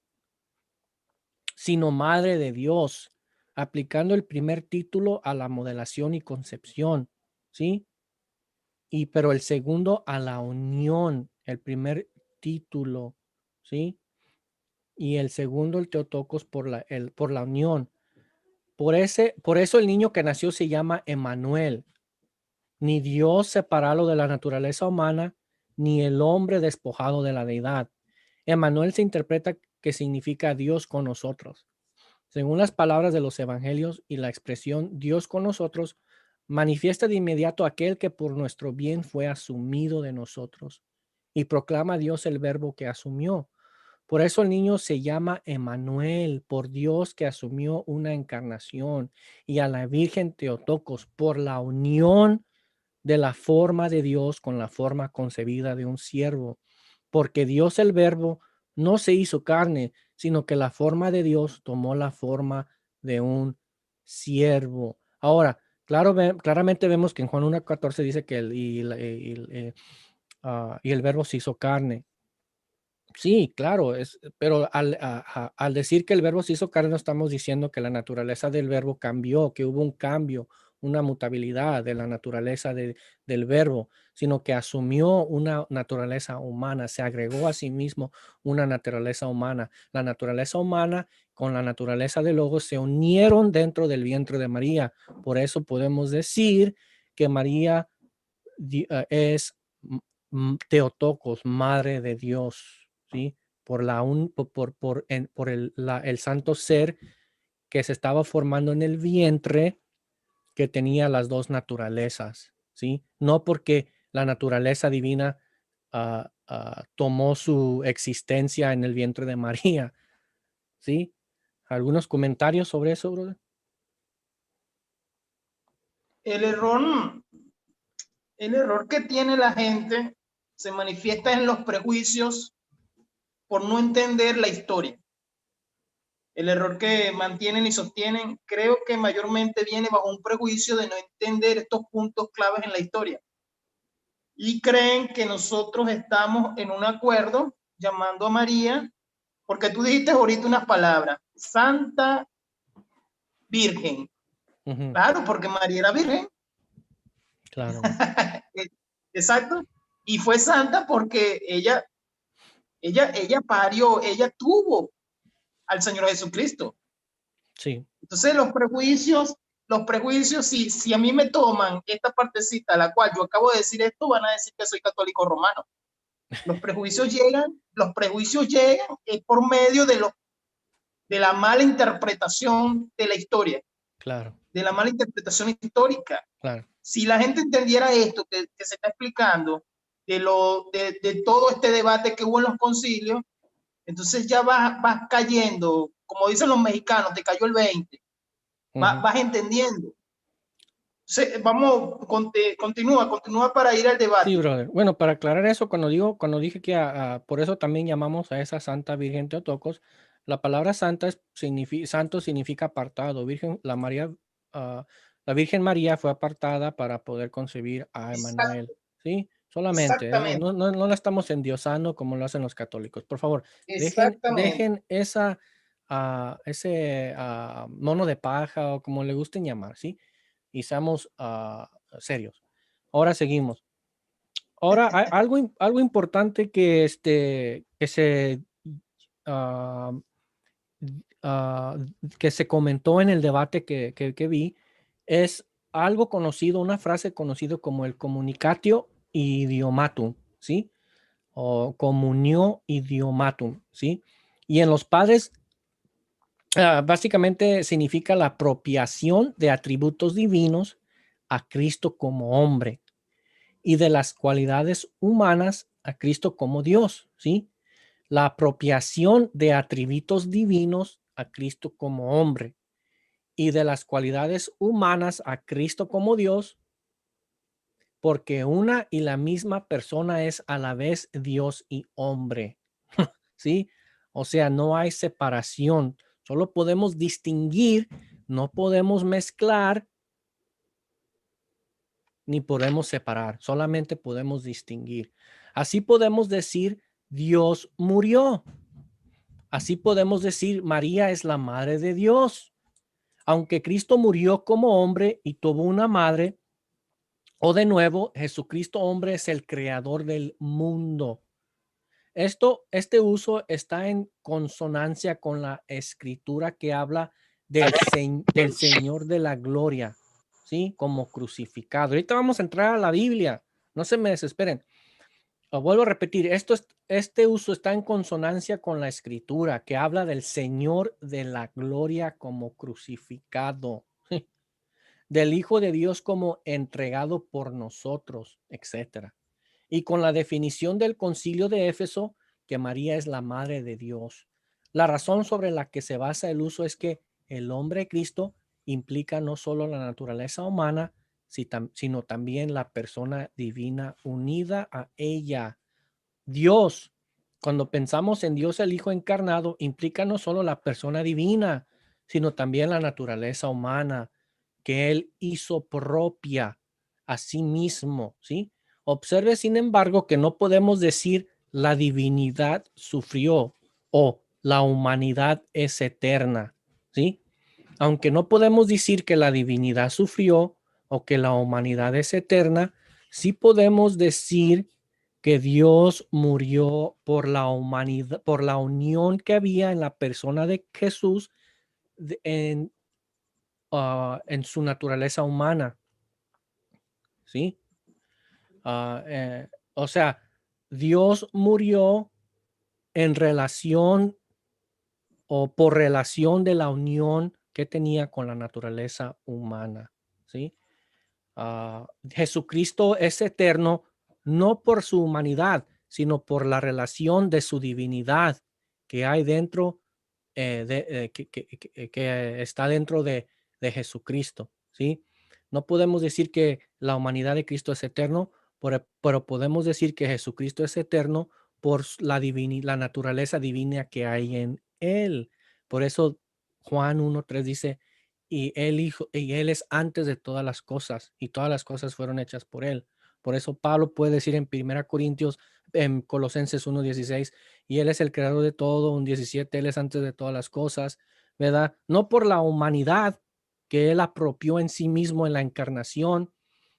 Sino Madre de Dios, aplicando el primer título a la modelación y concepción, ¿sí? Pero el segundo a la unión, el primer título, ¿sí? Y el segundo el Teotocos por la unión. Por eso el niño que nació se llama Emmanuel, ni Dios separado de la naturaleza humana, ni el hombre despojado de la deidad. Emmanuel se interpreta que significa Dios con nosotros. Según las palabras de los evangelios y la expresión Dios con nosotros, manifiesta de inmediato aquel que por nuestro bien fue asumido de nosotros y proclama a Dios el verbo que asumió. Por eso el niño se llama Emmanuel, por Dios que asumió una encarnación, y a la Virgen Teotocos, por la unión de la forma de Dios con la forma concebida de un siervo, porque Dios el Verbo no se hizo carne, sino que la forma de Dios tomó la forma de un siervo. Ahora, claramente vemos que en Juan 1:14 dice que y el Verbo se hizo carne. Sí, claro, pero al decir que el Verbo se hizo carne, no estamos diciendo que la naturaleza del Verbo cambió, que hubo un cambio una mutabilidad de la naturaleza del verbo, sino que asumió una naturaleza humana, se agregó a sí mismo una naturaleza humana. La naturaleza humana con la naturaleza del Logos se unieron dentro del vientre de María. Por eso podemos decir que María es Theotokos, madre de Dios, ¿sí? Por el santo ser que se estaba formando en el vientre, que tenía las dos naturalezas, ¿sí? No porque la naturaleza divina tomó su existencia en el vientre de María, ¿sí? ¿Algunos comentarios sobre eso, brother? El error, el error que tiene la gente se manifiesta en los prejuicios por no entender la historia. El error que mantienen y sostienen, creo que mayormente viene bajo un prejuicio de no entender estos puntos claves en la historia. Y creen que nosotros estamos en un acuerdo llamando a María, porque tú dijiste ahorita unas palabras, Santa Virgen. Uh-huh. Claro, porque María era virgen. Claro. Exacto. Y fue santa porque ella parió, ella tuvo al Señor Jesucristo. Sí. Entonces los prejuicios, si a mí me toman esta partecita, la cual yo acabo de decir esto, van a decir que soy católico romano. Los prejuicios llegan por medio de la mala interpretación de la historia, Claro, de la mala interpretación histórica. claro. Si la gente entendiera esto que se está explicando, de todo este debate que hubo en los concilios, entonces ya vas cayendo, como dicen los mexicanos, te cayó el 20, Uh-huh. vas entendiendo. Vamos, continúa para ir al Sí, debate. brother. Bueno, para aclarar eso, cuando dije que por eso también llamamos a esa Santa Virgen Teotocos, la palabra santa santo significa apartado. La Virgen María fue apartada para poder concebir a Emmanuel. ¿Sí? Solamente, Exactamente, no la estamos endiosando como lo hacen los católicos. Por favor, exactamente. dejen ese mono de paja o como le gusten llamar, ¿sí? Y seamos serios. Ahora seguimos. Ahora, algo importante ah, ah, que se comentó en el debate que vi es algo conocido, una frase conocida como el comunicatio idiomatum, ¿sí? O comunio idiomatum, ¿sí? Y en los padres, básicamente significa la apropiación de atributos divinos a Cristo como hombre y de las cualidades humanas a Cristo como Dios, ¿sí? La apropiación de atributos divinos a Cristo como hombre y de las cualidades humanas a Cristo como Dios, porque una y la misma persona es a la vez Dios y hombre, ¿sí? O sea, no hay separación, solo podemos distinguir, no podemos mezclar ni podemos separar, solamente podemos distinguir. Así podemos decir, Dios murió. Así podemos decir, María es la madre de Dios. Aunque Cristo murió como hombre y tuvo una madre, o de nuevo, Jesucristo hombre es el creador del mundo. Este uso está en consonancia con la escritura que habla del Señor de la gloria, ¿sí? Como crucificado. Ahorita vamos a entrar a la Biblia. No se me desesperen. Vuelvo a repetir, este uso está en consonancia con la escritura que habla del Señor de la gloria como crucificado, del Hijo de Dios como entregado por nosotros, etcétera. Y con la definición del Concilio de Éfeso, que María es la Madre de Dios. La razón sobre la que se basa el uso es que el hombre Cristo implica no solo la naturaleza humana, sino también la persona divina unida a ella. Dios, cuando pensamos en Dios el Hijo encarnado, implica no solo la persona divina, sino también la naturaleza humana que Él hizo propia a sí mismo, ¿sí? Observe, sin embargo, que no podemos decir la divinidad sufrió o la humanidad es eterna, ¿sí? Aunque no podemos decir que la divinidad sufrió, o que la humanidad es eterna, sí podemos decir que Dios murió por la humanidad, por la unión que había en la persona de Jesús en su naturaleza humana, ¿sí? O sea, Dios murió en relación o por relación de la unión que tenía con la naturaleza humana, ¿sí? Jesucristo es eterno no por su humanidad, sino por la relación de su divinidad que hay dentro, que está dentro de Jesucristo, ¿sí? No podemos decir que la humanidad de Cristo es eterno, pero podemos decir que Jesucristo es eterno por la naturaleza divina que hay en él. Por eso Juan 1:3 dice, y él es antes de todas las cosas, y todas las cosas fueron hechas por él. Por eso Pablo puede decir en 1 Corintios, en Colosenses 1:16, y él es el creador de todo, 1:17, él es antes de todas las cosas, ¿verdad? No por la humanidad que él apropió en sí mismo en la encarnación,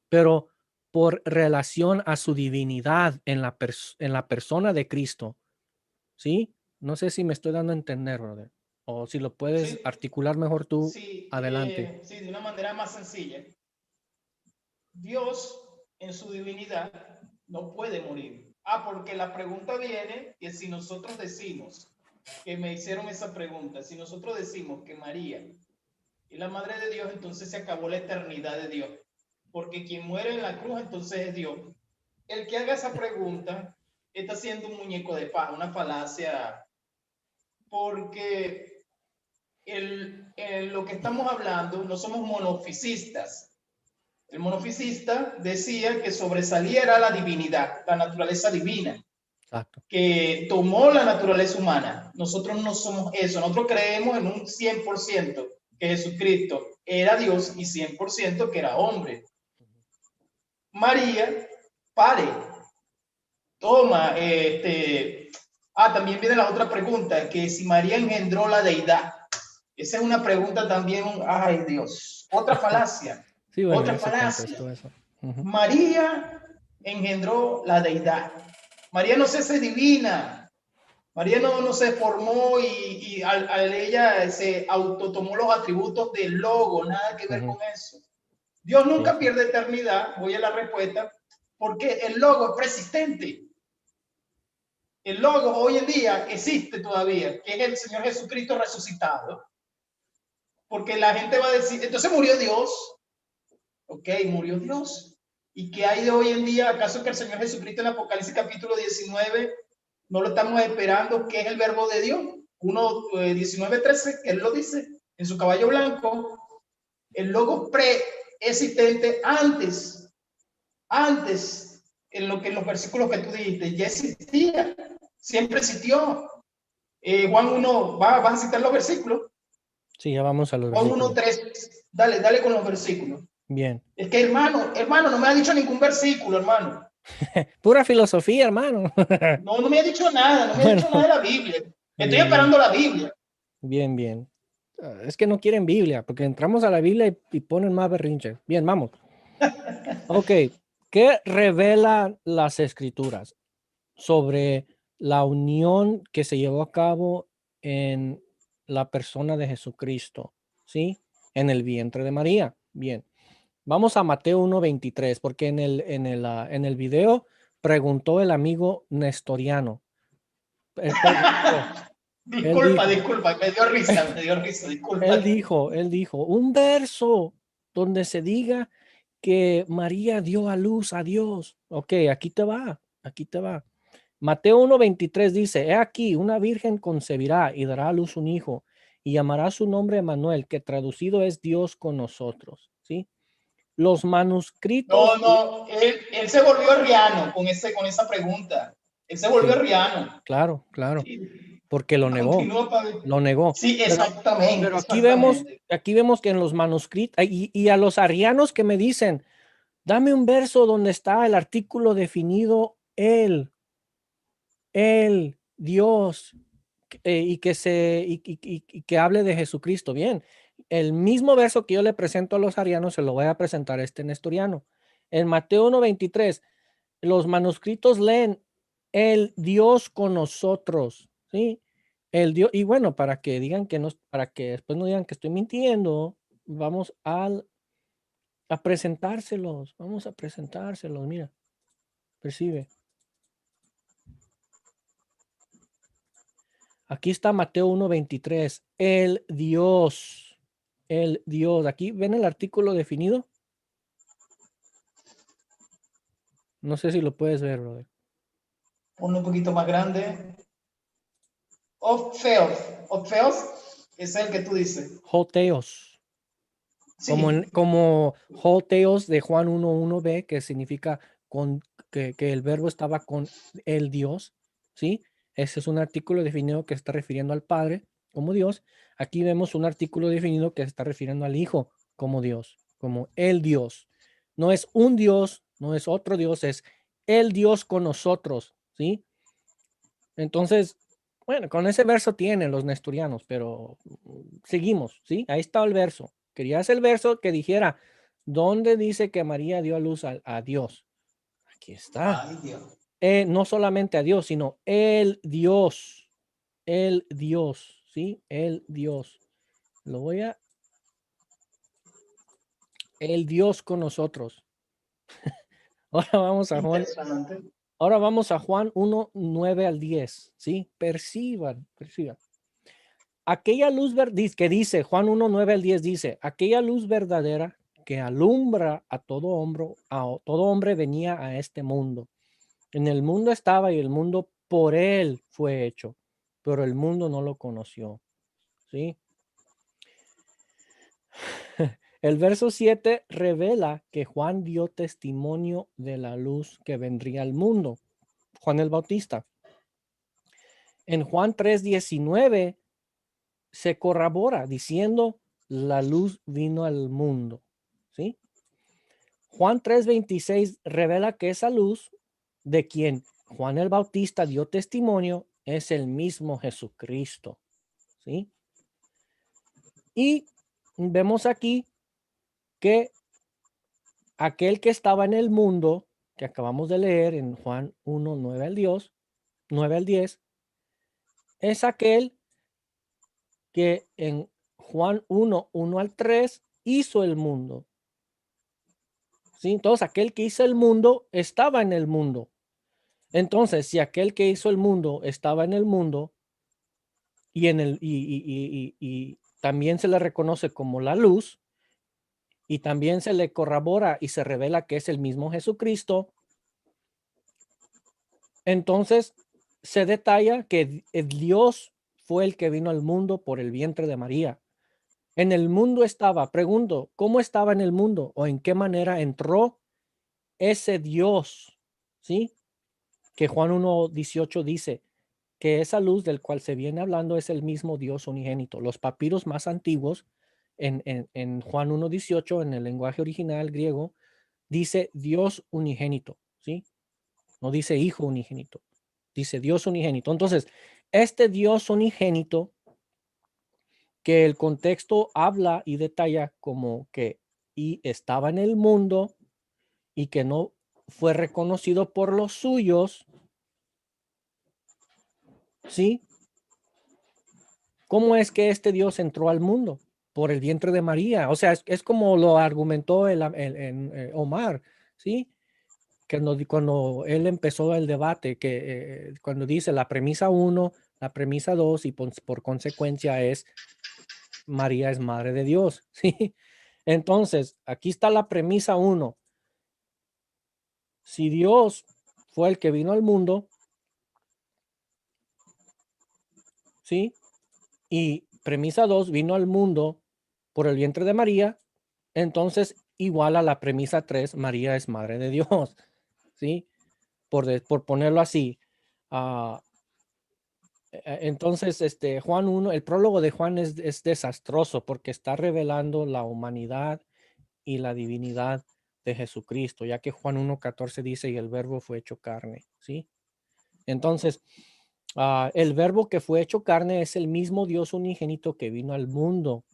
pero por relación a su divinidad en la persona de Cristo, ¿sí? No sé si me estoy dando a entender, brother, o si lo puedes Sí, articular mejor tú, sí, adelante. sí, de una manera más sencilla. Dios, en su divinidad, no puede morir. Porque la pregunta viene que si nosotros decimos, que me hicieron esa pregunta, si nosotros decimos que María es la madre de Dios, entonces se acabó la eternidad de Dios. Porque quien muere en la cruz, entonces es Dios. El que haga esa pregunta está haciendo un muñeco de paja, una falacia, porque lo que estamos hablando no somos monofisistas. El monofisista decía que sobresaliera la divinidad, la naturaleza divina, Exacto. que tomó la naturaleza humana. Nosotros no somos eso, nosotros creemos en un 100% que Jesucristo era Dios y 100% que era hombre. María, pare, toma, también viene la otra pregunta, que si María engendró la deidad. Esa es una pregunta también, ay Dios, otra falacia, Sí, bueno, otra ya se falacia. contestó eso. Uh-huh. María engendró la deidad. María no se hace divina. María no se formó y al ella se autotomó los atributos del logo, nada que ver Uh-huh. con eso. Dios Sí, nunca sí. pierde eternidad, voy a la respuesta, porque el logo es persistente. El logo hoy en día existe todavía, que es el Señor Jesucristo resucitado. Porque la gente va a decir, entonces murió Dios. Ok, murió Dios. ¿Y qué hay de hoy en día? ¿Acaso que el Señor Jesucristo en Apocalipsis capítulo 19 no lo estamos esperando, que es el verbo de Dios? 1:19-13, que él lo dice, en su caballo blanco, el logo preexistente antes, en los versículos que tú dijiste, ya existía, siempre existió. Juan 1, vas a citar los versículos. Sí, ya vamos a los Juan versículos. 1:3, dale con los versículos. Bien. Es que hermano, no me ha dicho ningún versículo, hermano. Pura filosofía, hermano. No me ha dicho nada, no me ha Bueno, dicho nada de la Biblia. Estoy bien, bien, esperando la Biblia. bien, bien. Es que no quieren Biblia, porque entramos a la Biblia y ponen más berrinches. Bien, vamos. Ok, ¿qué revelan las escrituras sobre la unión que se llevó a cabo en la persona de Jesucristo? ¿Sí? En el vientre de María. Bien. Vamos a Mateo 1:23, porque en el video preguntó el amigo Nestoriano. Él preguntó, él dijo, Disculpa, me dio risa, disculpa. él dijo, un verso donde se diga que María dio a luz a Dios. Ok, aquí te va, aquí te va. Mateo 1:23 dice, he aquí, una virgen concebirá y dará a luz un hijo y llamará su nombre Emmanuel, que traducido es Dios con nosotros. ¿Sí? Los manuscritos, Él se volvió riano con esa pregunta. Él se volvió sí, riano. claro, claro, Sí, porque lo negó, continúa, padre. lo negó. Sí, Pero exactamente, exactamente. aquí vemos que en los manuscritos, y a los arianos que me dicen, dame un verso donde está el artículo definido Dios, y que hable de Jesucristo. Bien, El mismo verso que yo le presento a los arianos, se lo voy a presentar a este nestoriano. En Mateo 1:23, los manuscritos leen el Dios con nosotros, ¿sí? El Dios, y bueno, para que digan que no, para que después no digan que estoy mintiendo, vamos a presentárselos, vamos a presentárselos, mira, percibe. Aquí está Mateo 1:23, el Dios, el Dios. Aquí ven el artículo definido. No sé si lo puedes ver, brother. Uno un poquito más grande. Orfeos. Orfeos es el que tú dices. Joteos. Sí. Como Joteos de Juan 1:1b, que significa que el verbo estaba con el Dios, ¿sí? Ese es un artículo definido que está refiriendo al Padre como Dios. Aquí vemos un artículo definido que se está refiriendo al Hijo como Dios, como el Dios. No es un Dios, no es otro Dios, es el Dios con nosotros, ¿sí? Entonces, bueno, con ese verso tienen los nestorianos, pero seguimos, ¿sí? Ahí está el verso. Querías el verso que dijera, ¿dónde dice que María dio a luz a Dios? Aquí está. Ay, Dios. No solamente a Dios, sino el Dios, ¿sí? El Dios. Lo voy a... El Dios con nosotros. Ahora vamos a Juan. Impresionante. Ahora vamos a Juan 1:9-10, ¿sí? Perciban. Aquella luz que dice, Juan 1:9-10 dice, aquella luz verdadera que alumbra a todo hombre venía a este mundo. En el mundo estaba y el mundo por él fue hecho, pero el mundo no lo conoció. ¿Sí? El verso 7 revela que Juan dio testimonio de la luz que vendría al mundo. Juan el Bautista. En Juan 3:19 se corrobora diciendo, la luz vino al mundo. ¿Sí? Juan 3:26 revela que esa luz de quien Juan el Bautista dio testimonio es el mismo Jesucristo. ¿Sí? Y vemos aquí que aquel que estaba en el mundo, que acabamos de leer en Juan 1:9-10, es aquel que en Juan 1:1-3 hizo el mundo. ¿Sí? Entonces, aquel que hizo el mundo estaba en el mundo. Entonces, si aquel que hizo el mundo estaba en el mundo y también se le reconoce como la luz y también se le corrobora y se revela que es el mismo Jesucristo, entonces se detalla que Dios fue el que vino al mundo por el vientre de María. En el mundo estaba, pregunto, ¿cómo estaba en el mundo o en qué manera entró ese Dios? ¿Sí? Que Juan 1:18 dice que esa luz del cual se viene hablando es el mismo Dios unigénito. Los papiros más antiguos en Juan 1:18, en el lenguaje original griego, dice Dios unigénito, ¿sí? No dice hijo unigénito, dice Dios unigénito. Entonces, este Dios unigénito que el contexto habla y detalla como que y estaba en el mundo y que no fue reconocido por los suyos, ¿sí? ¿Cómo es que este Dios entró al mundo? Por el vientre de María. O sea, es como lo argumentó Omar, ¿sí? Que cuando él empezó el debate, que cuando dice la premisa 1, la premisa 2 y por consecuencia es María es madre de Dios, ¿sí? Entonces, aquí está la premisa 1. Si Dios fue el que vino al mundo, ¿sí? Y premisa 2 vino al mundo por el vientre de María, entonces igual a la premisa 3, María es madre de Dios, ¿sí? Por ponerlo así. Entonces, Juan 1, el prólogo de Juan es desastroso porque está revelando la humanidad y la divinidad de Jesucristo, ya que Juan 1:14 dice, y el verbo fue hecho carne, ¿sí? Entonces, el verbo que fue hecho carne es el mismo Dios unigénito que vino al mundo,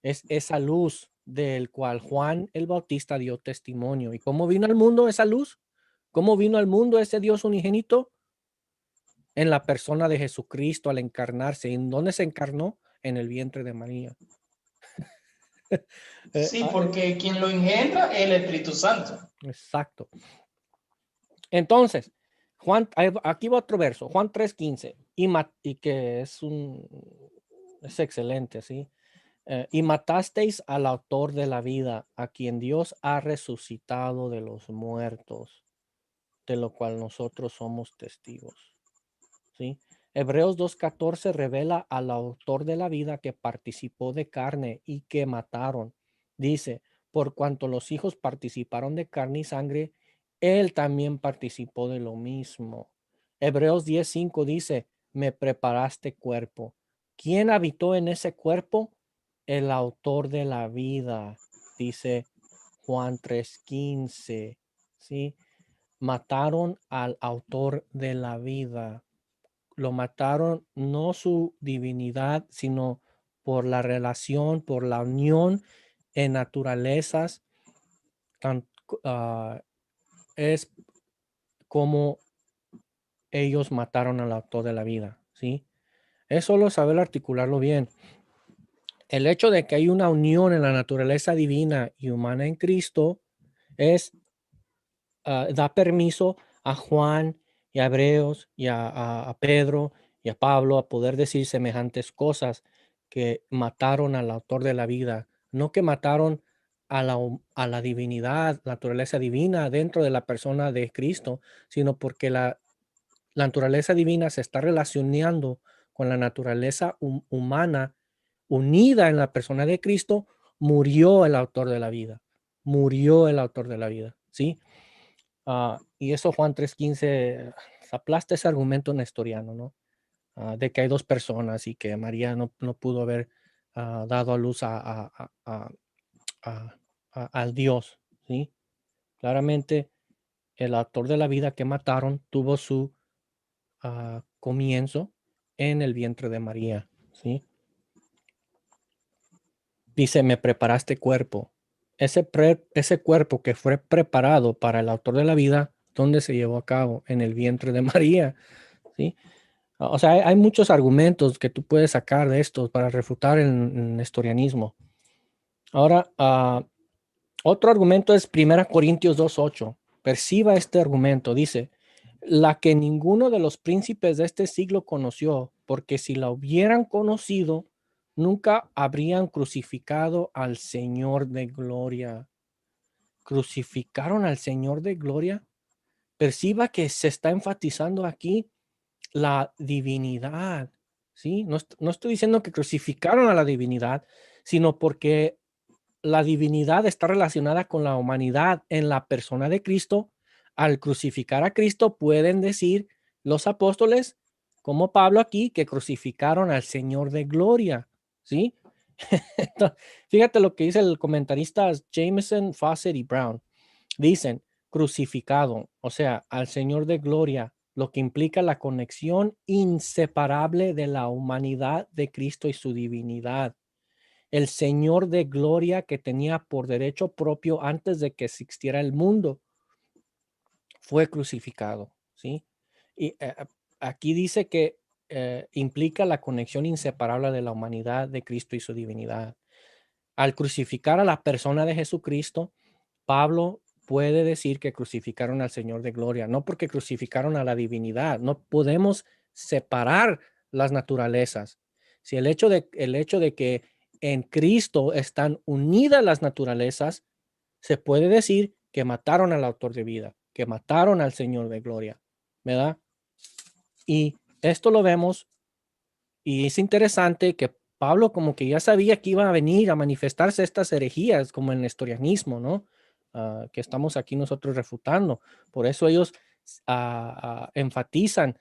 Es esa luz del cual Juan el Bautista dio testimonio. ¿Y cómo vino al mundo esa luz? ¿Cómo vino al mundo ese Dios unigénito? En la persona de Jesucristo al encarnarse. ¿En dónde se encarnó? En el vientre de María. Sí, porque quien lo engendra es el Espíritu Santo. Exacto. Entonces, Juan, aquí va otro verso, Juan 3:15, y que es excelente, ¿sí? Y matasteis al autor de la vida, a quien Dios ha resucitado de los muertos, de lo cual nosotros somos testigos, ¿sí? Hebreos 2:14 revela al autor de la vida que participó de carne y que mataron. Dice, por cuanto los hijos participaron de carne y sangre, él también participó de lo mismo. Hebreos 10:5 dice, me preparaste cuerpo. ¿Quién habitó en ese cuerpo? El autor de la vida, dice Juan 3:15, ¿sí? Mataron al autor de la vida. Lo mataron no su divinidad, sino por la relación, por la unión en naturalezas. Es como ellos mataron al autor de la vida, ¿sí? Es solo saber articularlo bien. El hecho de que hay una unión en la naturaleza divina y humana en Cristo da permiso a Juan y a Hebreos y a Pedro y a Pablo a poder decir semejantes cosas, que mataron al autor de la vida, no que mataron a la divinidad, la naturaleza divina dentro de la persona de Cristo, sino porque la naturaleza divina se está relacionando con la naturaleza humana unida en la persona de Cristo. Murió el autor de la vida, murió el autor de la vida, ¿sí? Y eso Juan 3:15 aplasta ese argumento nestoriano, ¿no? De que hay dos personas y que María no pudo haber dado a luz al Dios, ¿sí? Claramente el autor de la vida que mataron tuvo su comienzo en el vientre de María, ¿sí? Dice, me preparaste cuerpo. Ese cuerpo que fue preparado para el autor de la vida, ¿dónde se llevó a cabo? En el vientre de María, ¿sí? O sea, hay muchos argumentos que tú puedes sacar de estos para refutar el nestorianismo. Ahora, otro argumento es 1 Corintios 2:8. Perciba este argumento. Dice, la que ninguno de los príncipes de este siglo conoció, porque si la hubieran conocido, nunca habrían crucificado al Señor de gloria. ¿Crucificaron al Señor de gloria? Perciba que se está enfatizando aquí la divinidad, ¿sí? No estoy diciendo que crucificaron a la divinidad, sino porque la divinidad está relacionada con la humanidad en la persona de Cristo. Al crucificar a Cristo, pueden decir los apóstoles, como Pablo aquí, que crucificaron al Señor de gloria, ¿sí? Fíjate lo que dice el comentarista Jameson, Fawcett y Brown. Dicen crucificado, o sea, al Señor de gloria, lo que implica la conexión inseparable de la humanidad de Cristo y su divinidad. El Señor de gloria que tenía por derecho propio antes de que existiera el mundo fue crucificado, ¿sí? Y aquí dice que implica la conexión inseparable de la humanidad de Cristo y su divinidad. Al crucificar a la persona de Jesucristo, Pablo puede decir que crucificaron al Señor de gloria, no porque crucificaron a la divinidad. No podemos separar las naturalezas. Si el hecho de que en Cristo están unidas las naturalezas, se puede decir que mataron al autor de vida, que mataron al Señor de gloria, ¿verdad? Y esto lo vemos, y es interesante que Pablo como que ya sabía que iba a venir a manifestarse estas herejías como el nestorianismo, ¿no? Que estamos aquí nosotros refutando. Por eso ellos enfatizan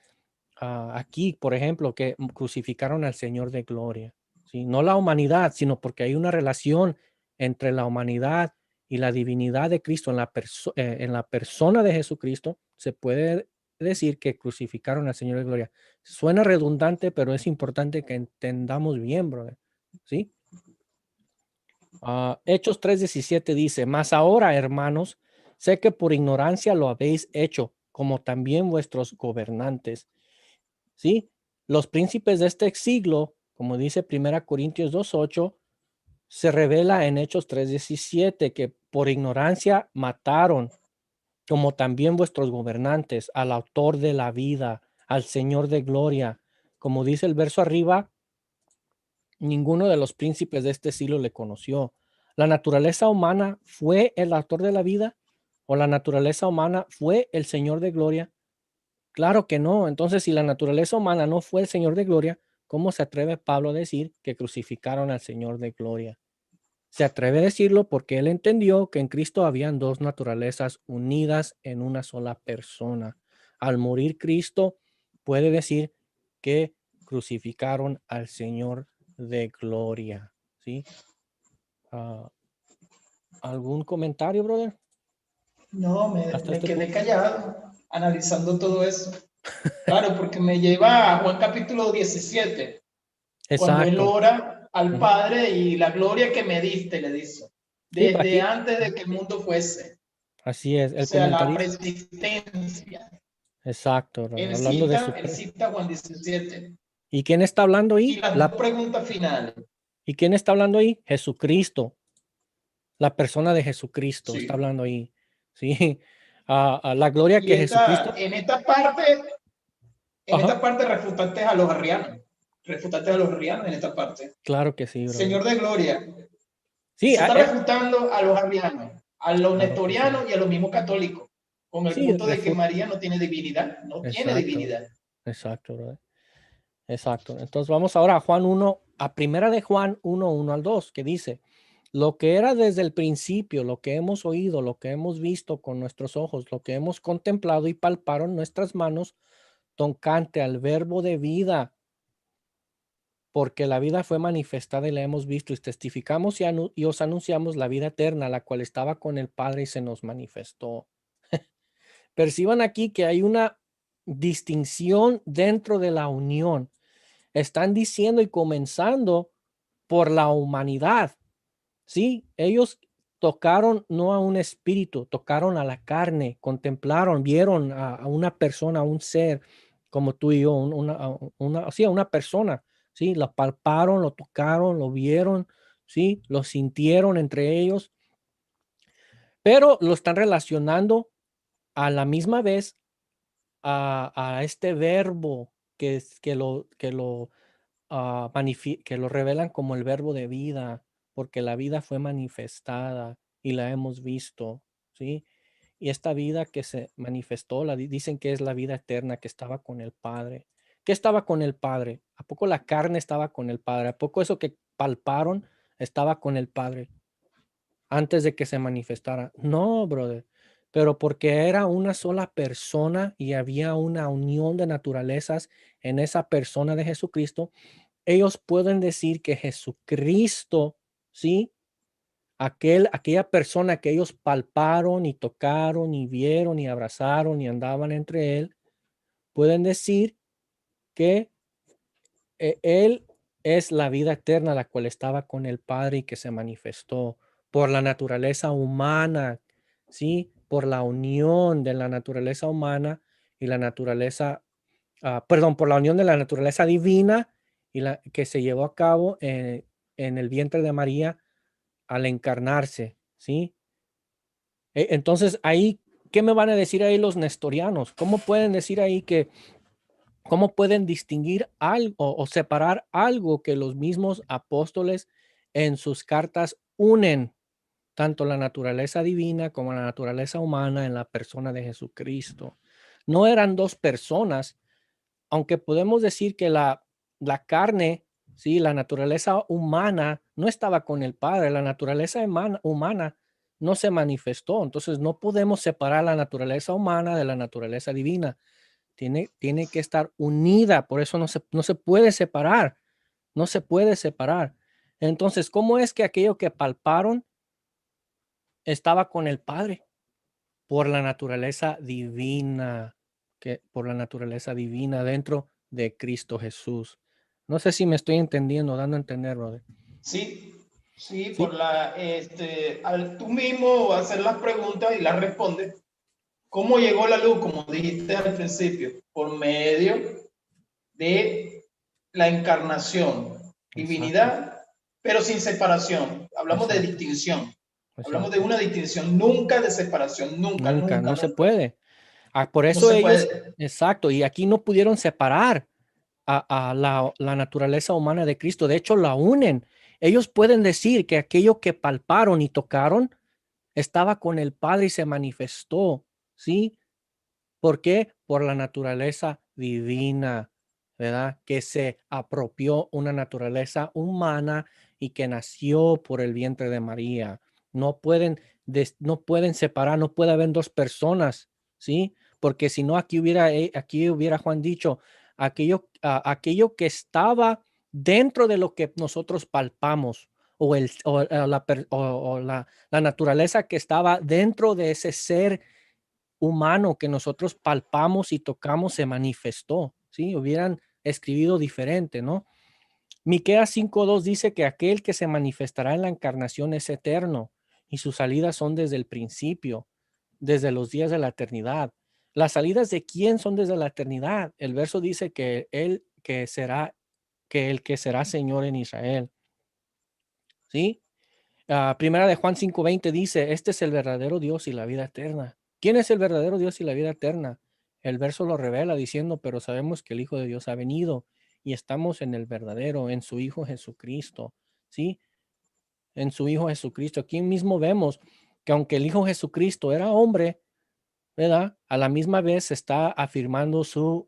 aquí, por ejemplo, que crucificaron al Señor de gloria, ¿sí? No la humanidad, sino porque hay una relación entre la humanidad y la divinidad de Cristo en la persona de Jesucristo. Se puede decir que crucificaron al Señor de gloria. Suena redundante, pero es importante que entendamos bien, brother, ¿sí? Hechos 3:17 dice, mas ahora, hermanos, sé que por ignorancia lo habéis hecho, como también vuestros gobernantes. ¿Sí? Los príncipes de este siglo, como dice 1 Corintios 2:8, se revela en Hechos 3:17 que por ignorancia mataron, como también vuestros gobernantes, al autor de la vida, al Señor de gloria. Como dice el verso arriba, ninguno de los príncipes de este siglo le conoció. ¿La naturaleza humana fue el autor de la vida? ¿O la naturaleza humana fue el Señor de gloria? Claro que no. Entonces, si la naturaleza humana no fue el Señor de gloria, ¿cómo se atreve Pablo a decir que crucificaron al Señor de gloria? Se atreve a decirlo porque él entendió que en Cristo habían dos naturalezas unidas en una sola persona. Al morir Cristo, puede decir que crucificaron al Señor de gloria. ¿Sí? Ah, ¿algún comentario, brother? No, Hasta me este quedé punto. callado analizando todo eso. Claro, porque me lleva a Juan capítulo 17, cuando él Exacto. ora al Ujú. Padre y la gloria que me diste, le dice, Sí, para desde aquí. antes de que el mundo fuese. Así es. O El sea, la comentarista. preexistencia. Exacto, brother. Él Hablando de cita, su... él cita Juan 17. ¿Y quién está hablando Y ahí? las dos preguntas finales. ¿Y quién está hablando ahí? Jesucristo. La persona de Jesucristo está Sí. hablando ahí. Sí. La gloria Y que Jesucristo. en Ajá. esta parte refutaste a los arrianos. Refutaste a los arrianos en esta parte. Claro que sí, brother. Señor de gloria. Sí, Se está refutando a los arrianos, a los claro que sí. nestorianos y a los mismos católicos, con el Sí, punto de que María no tiene divinidad. No tiene exacto. divinidad. Exacto, brother. Exacto. Entonces vamos ahora a Juan 1, a primera de Juan 1:1 al 2, que dice, lo que era desde el principio, lo que hemos oído, lo que hemos visto con nuestros ojos, lo que hemos contemplado y palparon nuestras manos, tocante al verbo de vida, porque la vida fue manifestada y la hemos visto y testificamos y os anunciamos la vida eterna, la cual estaba con el Padre y se nos manifestó. Perciban aquí que hay una distinción dentro de la unión. Están diciendo y comenzando por la humanidad. Sí, ellos tocaron no a un espíritu, tocaron a la carne, contemplaron, vieron a una persona, a un ser como tú y yo, sí, a una persona, sí, la palparon, lo tocaron, lo vieron, sí, lo sintieron entre ellos, pero lo están relacionando a la misma vez a este verbo que lo revelan como el verbo de vida, porque la vida fue manifestada y la hemos visto, ¿sí? Y esta vida que se manifestó, dicen que es la vida eterna que estaba con el Padre. ¿Qué estaba con el Padre? ¿A poco la carne estaba con el Padre? ¿A poco eso que palparon estaba con el Padre antes de que se manifestara? No, brother, pero porque era una sola persona y había una unión de naturalezas en esa persona de Jesucristo, ellos pueden decir que Jesucristo, ¿sí? Aquella persona que ellos palparon y tocaron y vieron y abrazaron y andaban entre él, pueden decir que él es la vida eterna, la cual estaba con el Padre y que se manifestó por la naturaleza humana, ¿sí? Por la unión de la naturaleza humana y la naturaleza, perdón, por la unión de la naturaleza divina y la que se llevó a cabo en el vientre de María al encarnarse, ¿sí? Entonces ahí, ¿qué me van a decir ahí los nestorianos? ¿Cómo pueden decir ahí que, cómo pueden distinguir algo o separar algo que los mismos apóstoles en sus cartas unen, tanto la naturaleza divina como la naturaleza humana en la persona de Jesucristo? No eran dos personas, aunque podemos decir que la carne, sí, la naturaleza humana no estaba con el Padre, la naturaleza humana no se manifestó, entonces no podemos separar la naturaleza humana de la naturaleza divina. Tiene que estar unida, por eso no se puede separar, no se puede separar. Entonces, ¿cómo es que aquello que palparon estaba con el Padre? Por la naturaleza divina, por la naturaleza divina dentro de Cristo Jesús. No sé si me estoy entendiendo, dando a entender, brother. Sí, Sí, ¿sí? al tú mismo hacer las preguntas y las respondes. ¿Cómo llegó la luz? Como dijiste al principio, por medio de la encarnación, Exacto, divinidad, pero sin separación. Hablamos de exacto, distinción. Hablamos de exacto. una distinción, nunca de separación, nunca, Nunca, nunca, no se nunca. puede. Por No eso se ellos, puede. exacto, y aquí no pudieron separar a la naturaleza humana de Cristo. De hecho, la unen. Ellos pueden decir que aquello que palparon y tocaron estaba con el Padre y se manifestó, ¿sí? ¿Por qué? Por la naturaleza divina, ¿verdad? Que se apropió una naturaleza humana y que nació por el vientre de María. No pueden, no pueden separar, no puede haber dos personas, ¿sí? Porque si no, aquí hubiera Juan dicho, aquello que estaba dentro de lo que nosotros palpamos, o la naturaleza que estaba dentro de ese ser humano que nosotros palpamos y tocamos se manifestó, ¿sí? Hubieran escribido diferente, ¿no? Miqueas 5:2 dice que aquel que se manifestará en la encarnación es eterno y sus salidas son desde el principio, desde los días de la eternidad. ¿Las salidas de quién son desde la eternidad? El verso dice que el que será Señor en Israel, ¿sí? Primera de Juan 5:20 dice, este es el verdadero Dios y la vida eterna. ¿Quién es el verdadero Dios y la vida eterna? El verso lo revela diciendo, pero sabemos que el Hijo de Dios ha venido y estamos en el verdadero, en su Hijo Jesucristo, ¿sí? En su Hijo Jesucristo. Aquí mismo vemos que aunque el Hijo Jesucristo era hombre, ¿verdad? A la misma vez está afirmando su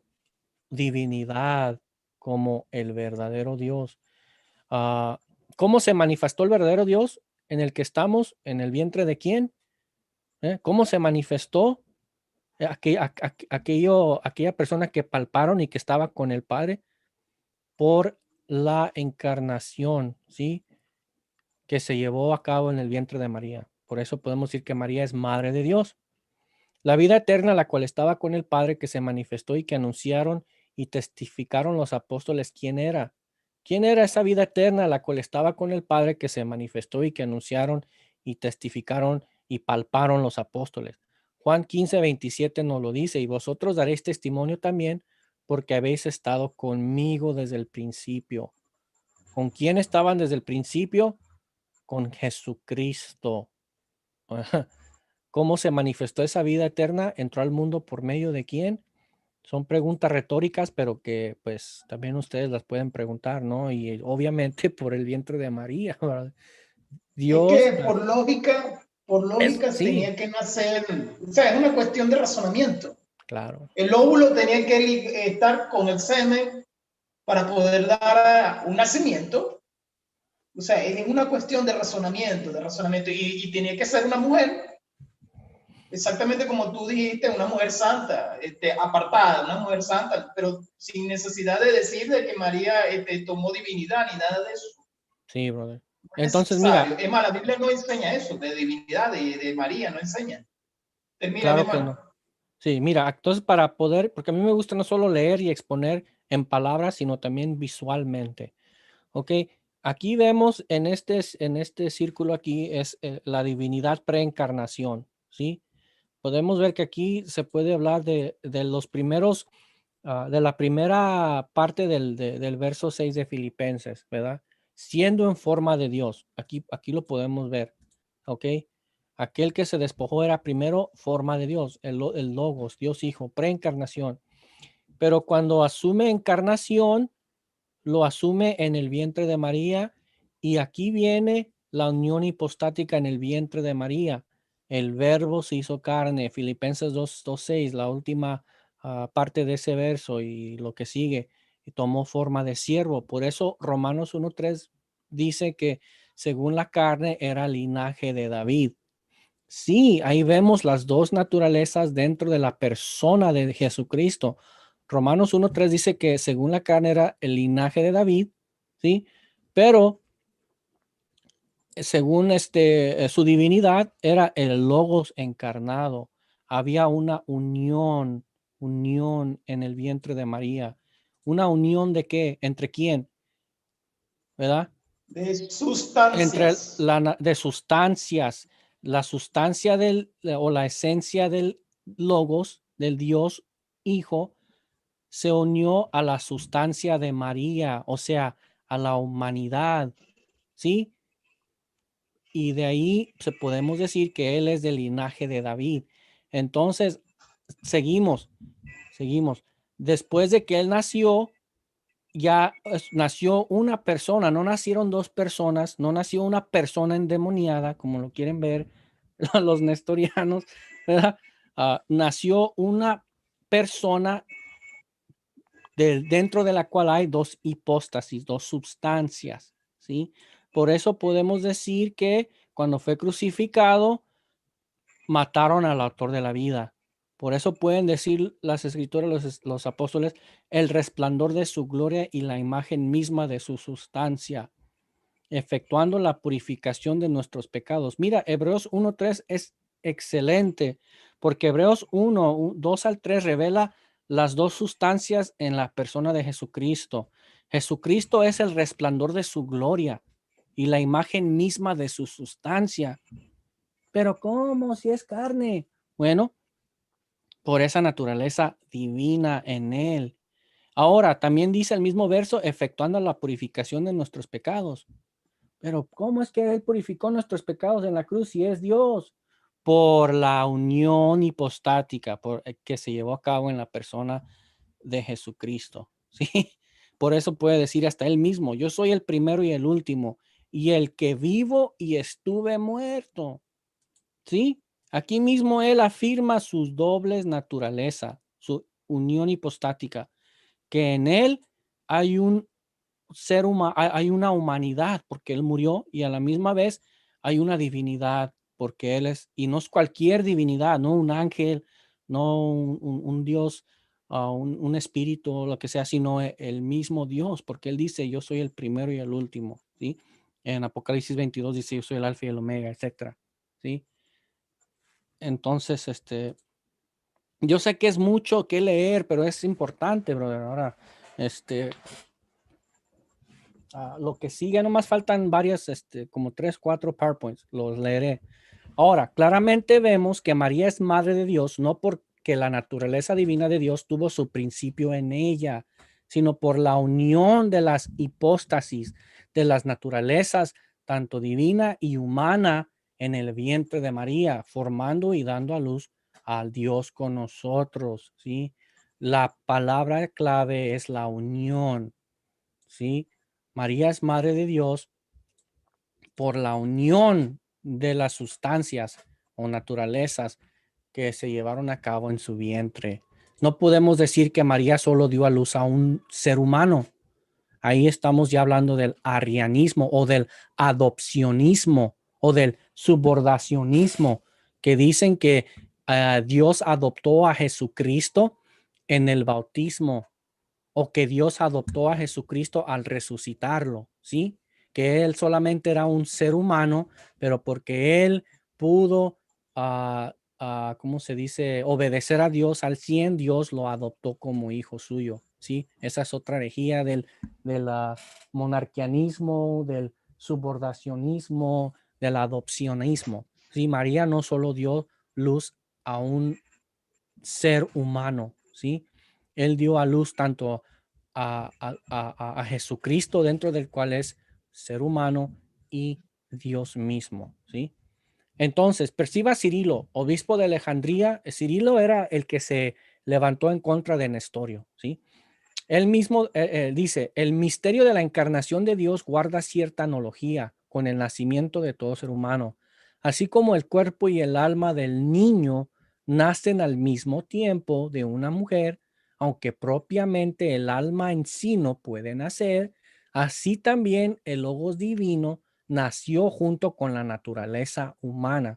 divinidad como el verdadero Dios. Ah, ¿Cómo se manifestó el verdadero Dios en el que estamos? ¿En el vientre de quién? ¿Cómo se manifestó aquella persona que palparon y que estaba con el Padre? Por la encarnación, ¿sí? Que se llevó a cabo en el vientre de María. Por eso podemos decir que María es madre de Dios. La vida eterna, la cual estaba con el Padre, que se manifestó y que anunciaron y testificaron los apóstoles quién era. ¿Quién era esa vida eterna, la cual estaba con el Padre, que se manifestó y que anunciaron y testificaron y palparon los apóstoles? Juan 15:27 nos lo dice, y vosotros daréis testimonio también, porque habéis estado conmigo desde el principio. ¿Con quién estaban desde el principio? Con Jesucristo. ¿Cómo se manifestó esa vida eterna? ¿Entró al mundo por medio de quién? Son preguntas retóricas, pero que pues también ustedes las pueden preguntar, ¿no? Y obviamente por el vientre de María, ¿verdad? Es Dios, que por es, lógica sí, tenía que nacer, o sea, es una cuestión de razonamiento. claro, El óvulo tenía que estar con el semen para poder dar un nacimiento. O sea, es una cuestión de razonamiento. Y tenía que ser una mujer, exactamente como tú dijiste, una mujer santa, apartada, una mujer santa, pero sin necesidad de decir de que María tomó divinidad ni nada de eso. sí, brother. No es Entonces, necesario. mira, Es más, la Biblia no enseña eso, de divinidad, de María, no enseña. Termina, mi claro que hermano. no. Sí, mira, entonces para poder, porque a mí me gusta no solo leer y exponer en palabras, sino también visualmente. Ok, aquí vemos en este círculo aquí es la divinidad preencarnación, ¿sí? Podemos ver que aquí se puede hablar de los primeros, de la primera parte del verso 6 de Filipenses, ¿verdad? Siendo en forma de Dios. Aquí lo podemos ver, ¿ok? Aquel que se despojó era primero forma de Dios, el Logos, Dios Hijo, preencarnación. Pero cuando asume encarnación, lo asume en el vientre de María y aquí viene la unión hipostática en el vientre de María. El verbo se hizo carne, Filipenses 2:6, la última parte de ese verso y lo que sigue, y tomó forma de siervo. Por eso Romanos 1:3 dice que según la carne era linaje de David. Sí, ahí vemos las dos naturalezas dentro de la persona de Jesucristo. Romanos 1:3 dice que según la carne era el linaje de David, ¿sí? Pero según su divinidad era el Logos encarnado. Había una unión en el vientre de María. ¿Una unión de qué? ¿Entre quién? ¿Verdad? De entre sustancias. de sustancias, la sustancia o la esencia del logos, del Dios Hijo, se unió a la sustancia de María, o sea, a la humanidad, ¿sí? Y de ahí podemos decir que él es del linaje de David. Entonces, seguimos. Después de que él nació, ya nació una persona, no nacieron dos personas, no nació una persona endemoniada, como lo quieren ver los nestorianos, ¿verdad? Nació una persona dentro de la cual hay dos hipóstasis, dos substancias, ¿sí? Por eso podemos decir que cuando fue crucificado, mataron al autor de la vida. Por eso pueden decir las escrituras, los apóstoles, el resplandor de su gloria y la imagen misma de su sustancia, efectuando la purificación de nuestros pecados. Mira, Hebreos 1:3 es excelente, porque Hebreos 1:2 al 3 revela las dos sustancias en la persona de Jesucristo. Jesucristo es el resplandor de su gloria y la imagen misma de su sustancia. Pero ¿cómo si es carne? Bueno, por esa naturaleza divina en él. Ahora, también dice el mismo verso, efectuando la purificación de nuestros pecados. Pero ¿cómo es que él purificó nuestros pecados en la cruz si es Dios? Por la unión hipostática que se llevó a cabo en la persona de Jesucristo. ¿Sí? Por eso puede decir hasta él mismo, yo soy el primero y el último, y el que vivo y estuve muerto. ¿Sí? Aquí mismo él afirma sus dobles naturaleza, su unión hipostática, que en él hay un ser humano, hay una humanidad porque él murió y a la misma vez hay una divinidad porque él es, y no es cualquier divinidad, no un ángel, no un Dios, un espíritu, lo que sea, sino el mismo Dios, porque él dice, yo soy el primero y el último, ¿sí? En Apocalipsis 22 dice, yo soy el alfa y el omega, etcétera, ¿sí? Entonces, yo sé que es mucho que leer, pero es importante, brother. Ahora, lo que sigue, nomás faltan varias, como 3, 4 PowerPoints, los leeré. Ahora, claramente vemos que María es madre de Dios, no porque la naturaleza divina de Dios tuvo su principio en ella, sino por la unión de las hipóstasis, de las naturalezas, tanto divina y humana, en el vientre de María, formando y dando a luz al Dios con nosotros, ¿sí? La palabra clave es la unión, ¿sí? María es madre de Dios por la unión de las sustancias o naturalezas que se llevaron a cabo en su vientre. No podemos decir que María solo dio a luz a un ser humano. Ahí estamos ya hablando del arrianismo o del adopcionismo o del subordacionismo, que dicen que Dios adoptó a Jesucristo en el bautismo o que Dios adoptó a Jesucristo al resucitarlo, ¿sí? Que él solamente era un ser humano, pero porque él pudo, ¿cómo se dice? Obedecer a Dios al 100, Dios lo adoptó como hijo suyo, ¿sí? Esa es otra herejía del monarquianismo, del subordacionismo, del adopcionismo, ¿sí? María no solo dio luz a un ser humano, ¿sí? Él dio a luz tanto a Jesucristo, dentro del cual es ser humano y Dios mismo, ¿sí? Entonces, perciba a Cirilo, obispo de Alejandría. Cirilo era el que se levantó en contra de Nestorio, ¿sí? Él mismo dice, el misterio de la encarnación de Dios guarda cierta analogía con el nacimiento de todo ser humano, así como el cuerpo y el alma del niño nacen al mismo tiempo de una mujer, aunque propiamente el alma en sí no puede nacer, así también el Logos divino nació junto con la naturaleza humana.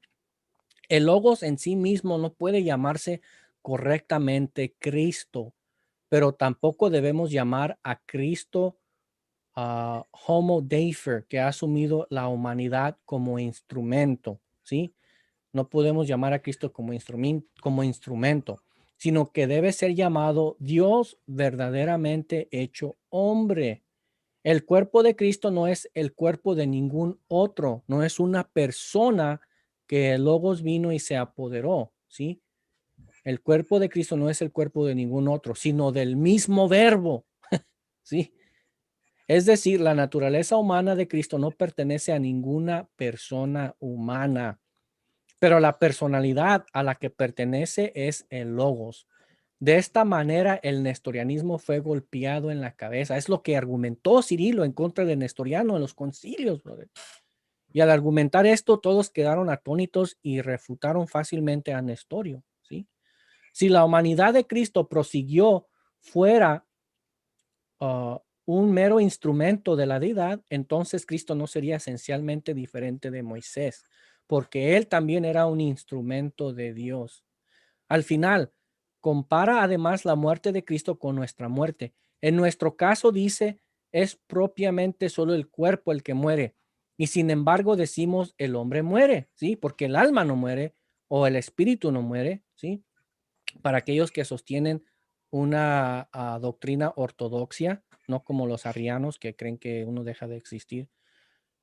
El Logos en sí mismo no puede llamarse correctamente Cristo, pero tampoco debemos llamar a Cristo Homo Deifer, que ha asumido la humanidad como instrumento, ¿sí? No podemos llamar a Cristo como instrumento, sino que debe ser llamado Dios verdaderamente hecho hombre. El cuerpo de Cristo no es el cuerpo de ningún otro, no es una persona que el Logos vino y se apoderó, ¿sí? El cuerpo de Cristo no es el cuerpo de ningún otro, sino del mismo verbo, ¿sí? Es decir, la naturaleza humana de Cristo no pertenece a ninguna persona humana, pero la personalidad a la que pertenece es el Logos. De esta manera, el nestorianismo fue golpeado en la cabeza. Es lo que argumentó Cirilo en contra del nestoriano en los concilios, brother. Y al argumentar esto, todos quedaron atónitos y refutaron fácilmente a Nestorio, ¿sí? Si la humanidad de Cristo prosiguió fuera un mero instrumento de la deidad, entonces Cristo no sería esencialmente diferente de Moisés, porque él también era un instrumento de Dios. Al final, compara además la muerte de Cristo con nuestra muerte. En nuestro caso dice, es propiamente solo el cuerpo el que muere. Y sin embargo decimos, el hombre muere, ¿sí? Porque el alma no muere o el espíritu no muere, ¿sí? Para aquellos que sostienen una doctrina ortodoxia, no como los arrianos que creen que uno deja de existir.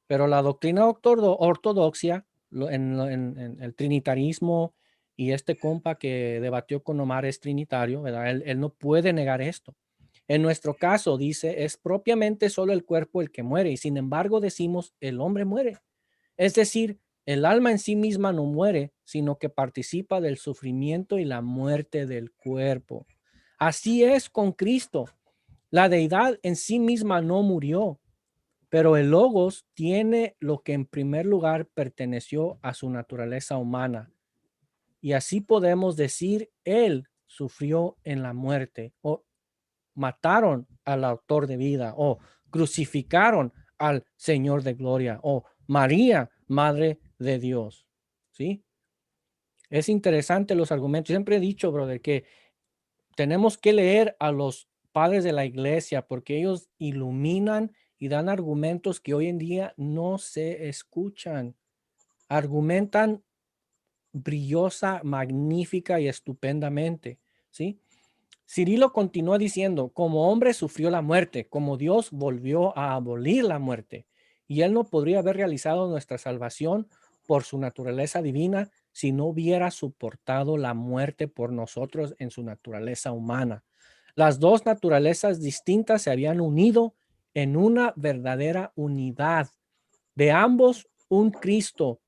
Pero la doctrina ortodoxia, en el trinitarismo, y este compa que debatió con Omar es trinitario, ¿verdad? Él no puede negar esto. En nuestro caso, dice, es propiamente solo el cuerpo el que muere, y sin embargo decimos, el hombre muere. Es decir, el alma en sí misma no muere, sino que participa del sufrimiento y la muerte del cuerpo. Así es con Cristo. La deidad en sí misma no murió, pero el Logos tiene lo que en primer lugar perteneció a su naturaleza humana. Y así podemos decir, Él sufrió en la muerte, o mataron al autor de vida, o crucificaron al Señor de gloria, o María, Madre de Dios. ¿Sí? Es interesante los argumentos. Siempre he dicho, brother, que tenemos que leer a los padres de la iglesia porque ellos iluminan y dan argumentos que hoy en día no se escuchan. Argumentan brillosa, magnífica y estupendamente, ¿sí? Cirilo continúa diciendo, como hombre sufrió la muerte, como Dios volvió a abolir la muerte, y él no podría haber realizado nuestra salvación por su naturaleza divina si no hubiera soportado la muerte por nosotros en su naturaleza humana. Las dos naturalezas distintas se habían unido en una verdadera unidad. De ambos, un Cristo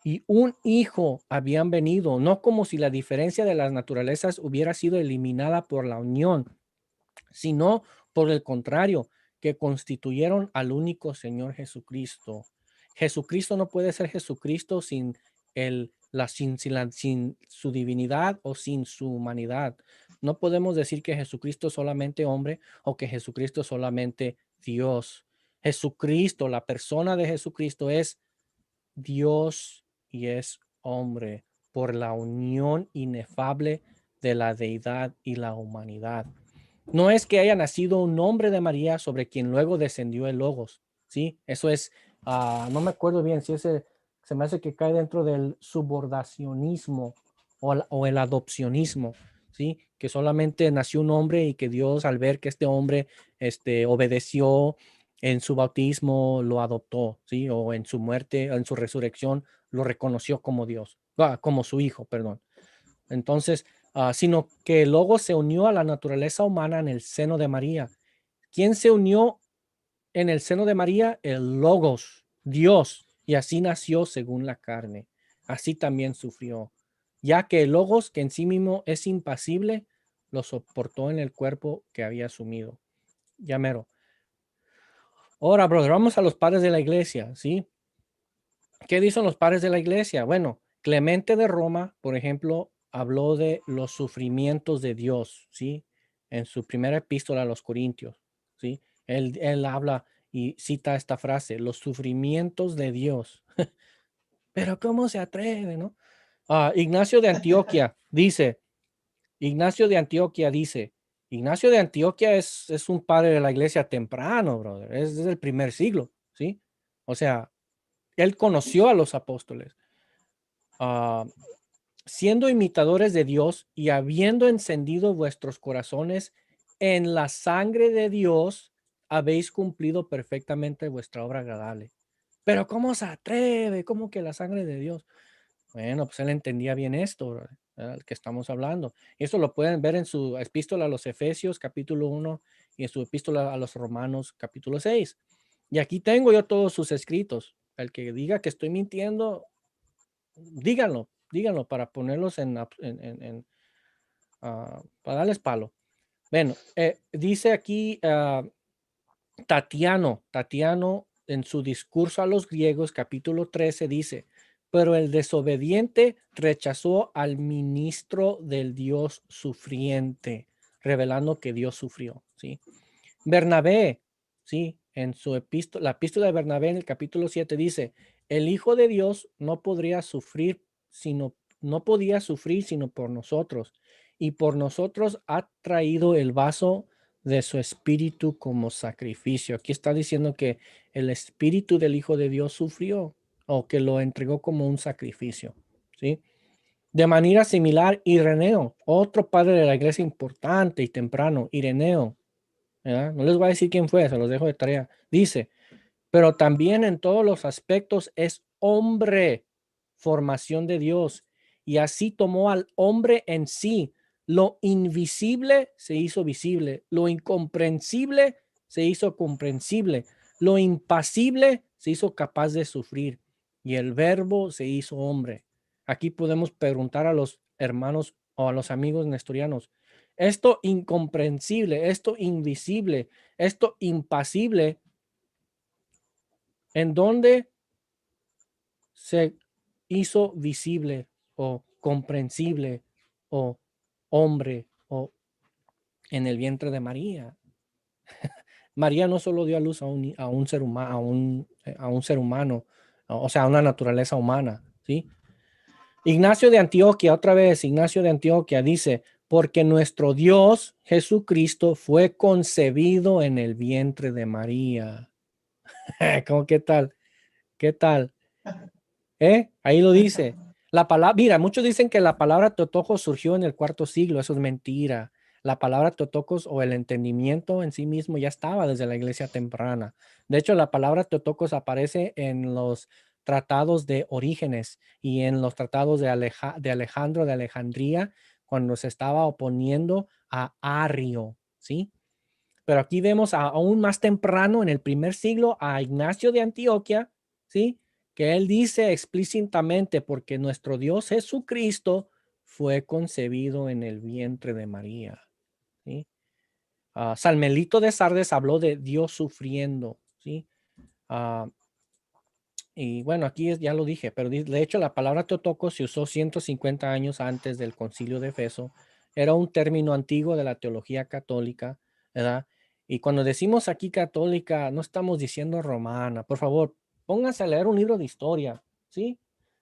y un hijo habían venido, no como si la diferencia de las naturalezas hubiera sido eliminada por la unión, sino por el contrario, que constituyeron al único Señor Jesucristo. Jesucristo no puede ser Jesucristo sin sin su divinidad o sin su humanidad. No podemos decir que Jesucristo es solamente hombre o que Jesucristo es solamente Dios. Jesucristo, la persona de Jesucristo es Dios y es hombre por la unión inefable de la deidad y la humanidad. No es que haya nacido un hombre de María sobre quien luego descendió el Logos, ¿sí? Eso es, no me acuerdo bien si ese se me hace que cae dentro del subordacionismo o el adopcionismo, ¿sí? Que solamente nació un hombre y que Dios al ver que este hombre obedeció en su bautismo lo adoptó, ¿sí? O en su muerte, en su resurrección lo reconoció como Dios, como su hijo, perdón. Entonces, sino que el Logos se unió a la naturaleza humana en el seno de María. ¿Quién se unió en el seno de María? El Logos, Dios, y así nació según la carne. Así también sufrió, ya que el Logos, que en sí mismo es impasible, lo soportó en el cuerpo que había asumido. Ya mero. Ahora, brother, vamos a los padres de la iglesia, ¿sí? ¿Qué dicen los padres de la iglesia? Bueno, Clemente de Roma, por ejemplo, habló de los sufrimientos de Dios, ¿sí? En su primera epístola a los Corintios, ¿sí? Él habla y cita esta frase, los sufrimientos de Dios. Pero ¿cómo se atreve, no? Ignacio de Antioquia dice, Ignacio de Antioquia dice, Ignacio de Antioquia es un padre de la iglesia temprano, brother, es desde el primer siglo, ¿sí? O sea, él conoció a los apóstoles. Siendo imitadores de Dios y habiendo encendido vuestros corazones en la sangre de Dios, habéis cumplido perfectamente vuestra obra agradable. Pero ¿cómo se atreve? ¿Cómo que la sangre de Dios? Bueno, pues él entendía bien esto, ¿verdad? El que estamos hablando. Eso lo pueden ver en su epístola a los Efesios, capítulo 1, y en su epístola a los Romanos, capítulo 6. Y aquí tengo yo todos sus escritos. El que diga que estoy mintiendo, díganlo para ponerlos para darles palo. Bueno, dice aquí Tatiano en su discurso a los griegos, capítulo 13, dice, pero el desobediente rechazó al ministro del Dios sufriente, revelando que Dios sufrió, ¿sí? Bernabé, ¿sí? En su epístola, la epístola de Bernabé en el capítulo 7 dice, el Hijo de Dios no podía sufrir sino por nosotros, y por nosotros ha traído el vaso de su espíritu como sacrificio. Aquí está diciendo que el espíritu del Hijo de Dios sufrió o que lo entregó como un sacrificio, ¿sí? De manera similar, Ireneo, otro padre de la iglesia importante y temprano, Ireneo, ¿verdad? No les voy a decir quién fue, se los dejo de tarea. Dice, pero también en todos los aspectos es hombre, formación de Dios, y así tomó al hombre en sí. Lo invisible se hizo visible, lo incomprensible se hizo comprensible, lo impasible se hizo capaz de sufrir, y el verbo se hizo hombre. Aquí podemos preguntar a los hermanos o a los amigos nestorianos, esto incomprensible, esto invisible, esto impasible, ¿en dónde se hizo visible o comprensible o hombre o en el vientre de María? María no solo dio a luz a un ser humano, a un ser humano, o sea, a una naturaleza humana, ¿sí? Ignacio de Antioquía, otra vez, Ignacio de Antioquía dice, porque nuestro Dios Jesucristo fue concebido en el vientre de María. ¿Cómo qué tal? ¿Qué tal? Ahí lo dice. La palabra, mira, muchos dicen que la palabra Teotocos surgió en el IV siglo. Eso es mentira. La palabra Teotocos o el entendimiento en sí mismo ya estaba desde la iglesia temprana. De hecho, la palabra Teotocos aparece en los tratados de Orígenes y en los tratados de Alejandro de Alejandría cuando se estaba oponiendo a Arrio, ¿sí? Pero aquí vemos aún más temprano, en el primer siglo, a Ignacio de Antioquía, ¿sí? Que él dice explícitamente, porque nuestro Dios Jesucristo fue concebido en el vientre de María, ¿sí? San Melito de Sardes habló de Dios sufriendo, ¿sí? Y bueno, aquí ya lo dije, pero de hecho la palabra Teotocos se usó 150 años antes del Concilio de Efeso. Era un término antiguo de la teología católica, ¿verdad? Y cuando decimos aquí católica, no estamos diciendo romana. Por favor, pónganse a leer un libro de historia, ¿sí?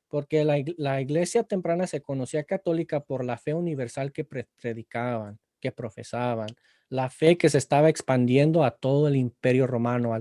Porque la iglesia temprana se conocía católica por la fe universal que predicaban, que profesaban, la fe que se estaba expandiendo a todo el imperio romano,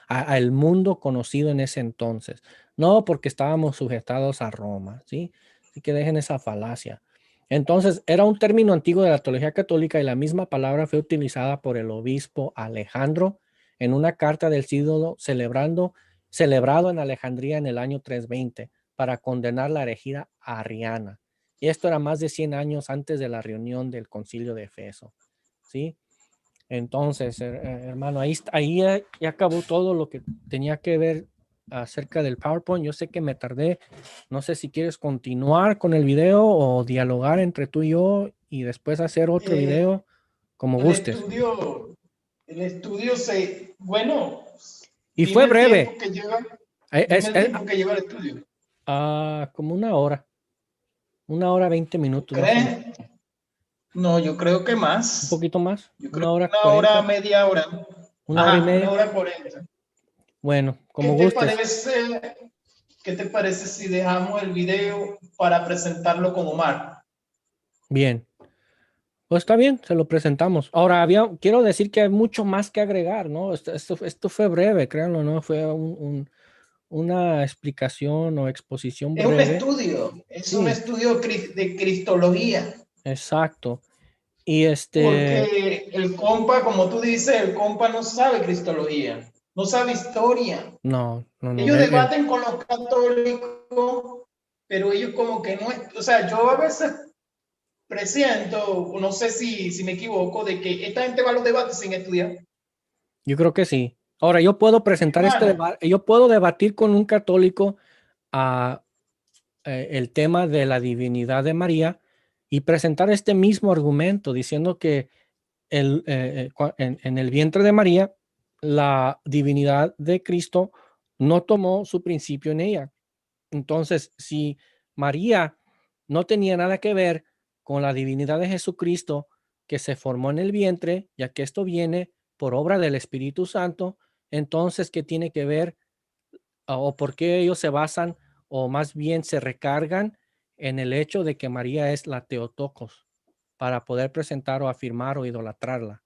al mundo conocido en ese entonces. No porque estábamos sujetados a Roma, ¿sí? Así que dejen esa falacia. Entonces, era un término antiguo de la teología católica y la misma palabra fue utilizada por el obispo Alejandro en una carta del sínodo celebrado en Alejandría en el año 320 para condenar la herejía arriana. Y esto era más de 100 años antes de la reunión del Concilio de Efeso, ¿sí? Entonces, hermano, ahí ya acabó todo lo que tenía que ver acerca del PowerPoint. Yo sé que me tardé. No sé si quieres continuar con el video o dialogar entre tú y yo y después hacer otro video, como gustes. El estudio bueno, Y fue breve. Dime el tiempo que lleva el estudio. Como 1 hora 20 minutos. ¿Crees? No, yo creo que más. Un poquito más. Yo creo 1 hora que 1 40. hora, media hora. Una hora y media. 1 hora 40. Bueno, como gustes. ¿Qué te parece si dejamos el video para presentarlo con Omar? Bien. Pues está bien, se lo presentamos. Ahora, quiero decir que hay mucho más que agregar, ¿no? Esto fue breve, créanlo, ¿no? Fue una explicación o exposición breve. Es un estudio de cristología. Exacto. Y Porque el compa, como tú dices, el compa no sabe cristología, no sabe historia. no, no, no. Ellos debaten con los católicos, pero ellos como que no es, o sea, yo a veces presiento, no sé si me equivoco, de que esta gente va a los debates sin estudiar. Yo creo que sí. Ahora, yo puedo presentar este Hermano, debate, yo puedo debatir con un católico a el tema de la divinidad de María y presentar este mismo argumento diciendo que en el vientre de María, la divinidad de Cristo no tomó su principio en ella. Entonces, si María no tenía nada que ver con la divinidad de Jesucristo que se formó en el vientre, ya que esto viene por obra del Espíritu Santo, entonces, ¿qué tiene que ver o por qué ellos se basan o más bien se recargan en el hecho de que María es la Teotocos para poder presentar o afirmar o idolatrarla?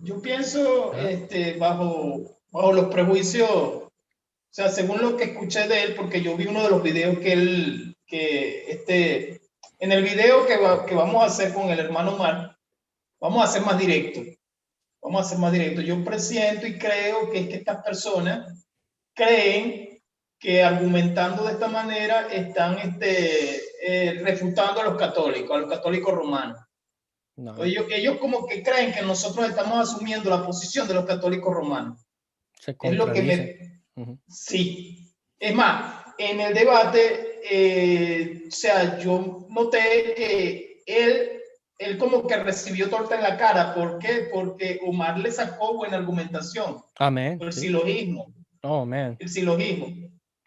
yo pienso ¿Verdad? bajo los prejuicios, o sea, según lo que escuché de él, porque yo vi uno de los videos en el video que vamos a hacer con el hermano Mar, vamos a ser más directo. Vamos a ser más directo. Yo presiento y creo que es que estas personas creen que argumentando de esta manera están refutando a los católicos romanos. No, Ellos como que creen que nosotros estamos asumiendo la posición de los católicos romanos. se Es lo que contradicen. me... Sí. Es más, en el debate, o sea, yo noté que él como que recibió torta en la cara. ¿Por qué? Porque Omar le sacó buena argumentación. Amén. El Sí. silogismo. Oh, man. El silogismo.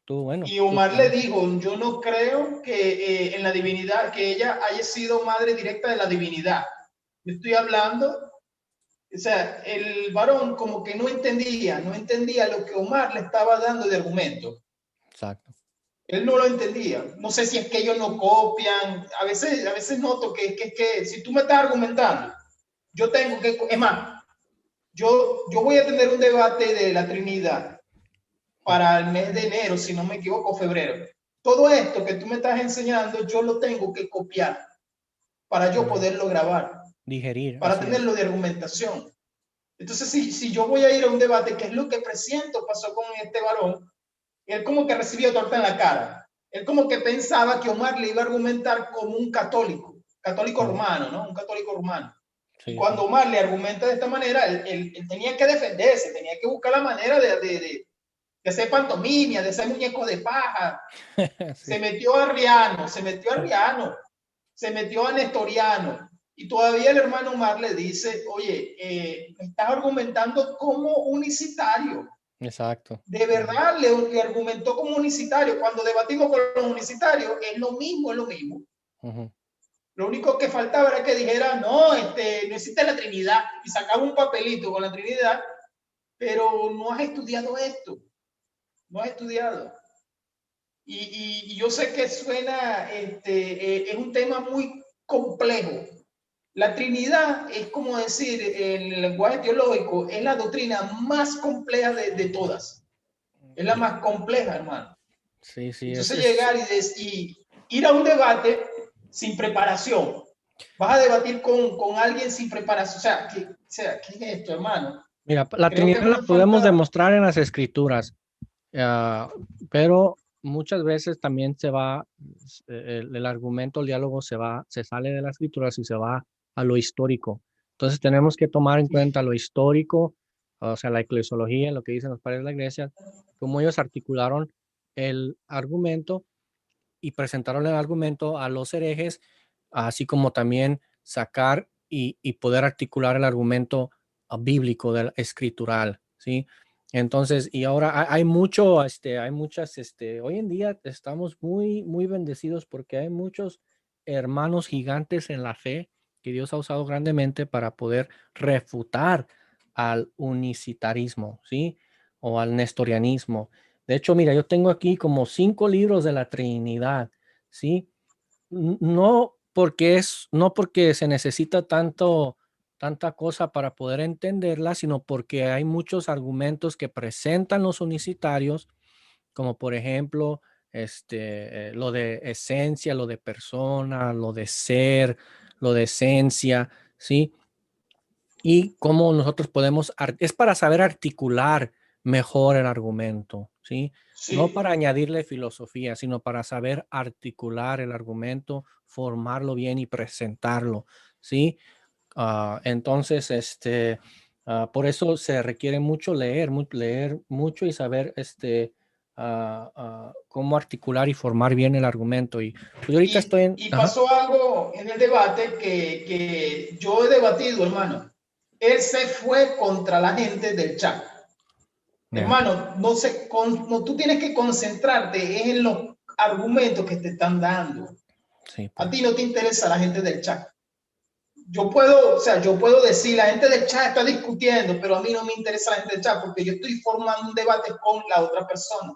Tú, bueno, Y tú Omar le sabes. dijo, yo no creo que en la divinidad, que ella haya sido madre directa de la divinidad. Yo estoy hablando, o sea, el varón como que no entendía lo que Omar le estaba dando de argumento. Exacto. Él no lo entendía. No sé si es que ellos no copian. A veces noto que si tú me estás argumentando, yo tengo que, es más, yo voy a tener un debate de la Trinidad para el mes de enero, si no me equivoco, febrero. Todo esto que tú me estás enseñando, yo lo tengo que copiar para yo Amén. poderlo grabar, Digerir, para así es. tenerlo de argumentación. Entonces, si yo voy a ir a un debate, que es lo que presiento pasó con este varón, él como que recibió torta en la cara. Él como que pensaba que Omar le iba a argumentar como un católico romano, ¿no? Un católico romano. Y Sí, cuando sí. Omar le argumenta de esta manera, él tenía que defenderse, tenía que buscar la manera de hacer pantomimia, de ser muñeco de paja. Se Sí. metió a Arriano, se metió a Nestoriano. Y todavía el hermano Omar le dice, oye, estás argumentando como unicitario. Exacto. De verdad le argumentó como unicitario. Cuando debatimos con los unicitarios, es lo mismo, es lo mismo. Ujú. Lo único que faltaba era que dijera, no, no existe la Trinidad, y sacaba un papelito con la Trinidad, pero no has estudiado esto, no has estudiado. Y yo sé que suena, es un tema muy complejo. La Trinidad es como decir, en el lenguaje teológico, es la doctrina más compleja de todas. Es la más compleja, hermano. Sí, sí, Entonces llegar y ir a un debate sin preparación. Vas a debatir con alguien sin preparación. ¿Qué es esto, hermano? Mira, la Creo que Trinidad no la le podemos falta. demostrar en las Escrituras, ah, pero muchas veces también se va, el argumento, el diálogo se sale de las Escrituras y se va a lo histórico. Entonces tenemos que tomar en cuenta lo histórico, o sea, la eclesiología, lo que dicen los padres de la iglesia, cómo ellos articularon el argumento y presentaron el argumento a los herejes, así como también sacar y poder articular el argumento bíblico, del escritural, ¿sí? Entonces, y ahora hay mucho, hay muchas, hoy en día estamos muy, muy bendecidos porque hay muchos hermanos gigantes en la fe que Dios ha usado grandemente para poder refutar al unicitarismo, ¿sí? O al nestorianismo. De hecho, mira, yo tengo aquí como 5 libros de la Trinidad, ¿sí? No porque se necesita tanta cosa para poder entenderla, sino porque hay muchos argumentos que presentan los unicitarios, como por ejemplo, lo de esencia, lo de persona, lo de ser, lo de esencia, ¿sí? Y cómo nosotros podemos, es para saber articular mejor el argumento, ¿sí? No para añadirle filosofía, sino para saber articular el argumento, formarlo bien y presentarlo, ¿sí? Entonces, por eso se requiere mucho leer mucho y saber cómo articular y formar bien el argumento. Y pues yo ahorita estoy en... Y pasó algo en el debate que yo he debatido, hermano. Él se fue contra la gente del chat. Hermano, no, tú tienes que concentrarte en los argumentos que te están dando. Sí, a ti no te interesa la gente del chat. Yo puedo decir, la gente del chat está discutiendo, pero a mí no me interesa la gente del chat porque yo estoy formando un debate con la otra persona.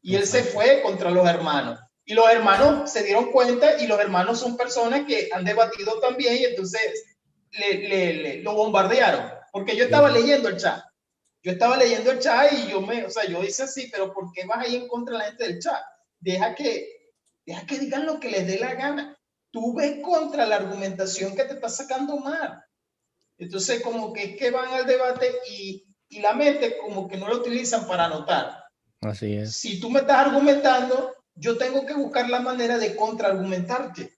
Y él se fue contra los hermanos. Y los hermanos se dieron cuenta y los hermanos son personas que han debatido también y entonces lo bombardearon. Porque yo estaba leyendo el chat. Yo estaba leyendo el chat y yo hice así, pero ¿por qué vas ahí en contra de la gente del chat? Deja que digan lo que les dé la gana. Tú ves contra la argumentación que te está sacando mal. Entonces, como que es que van al debate y la mente como que no lo utilizan para anotar. Así es. Si tú me estás argumentando, yo tengo que buscar la manera de contraargumentarte.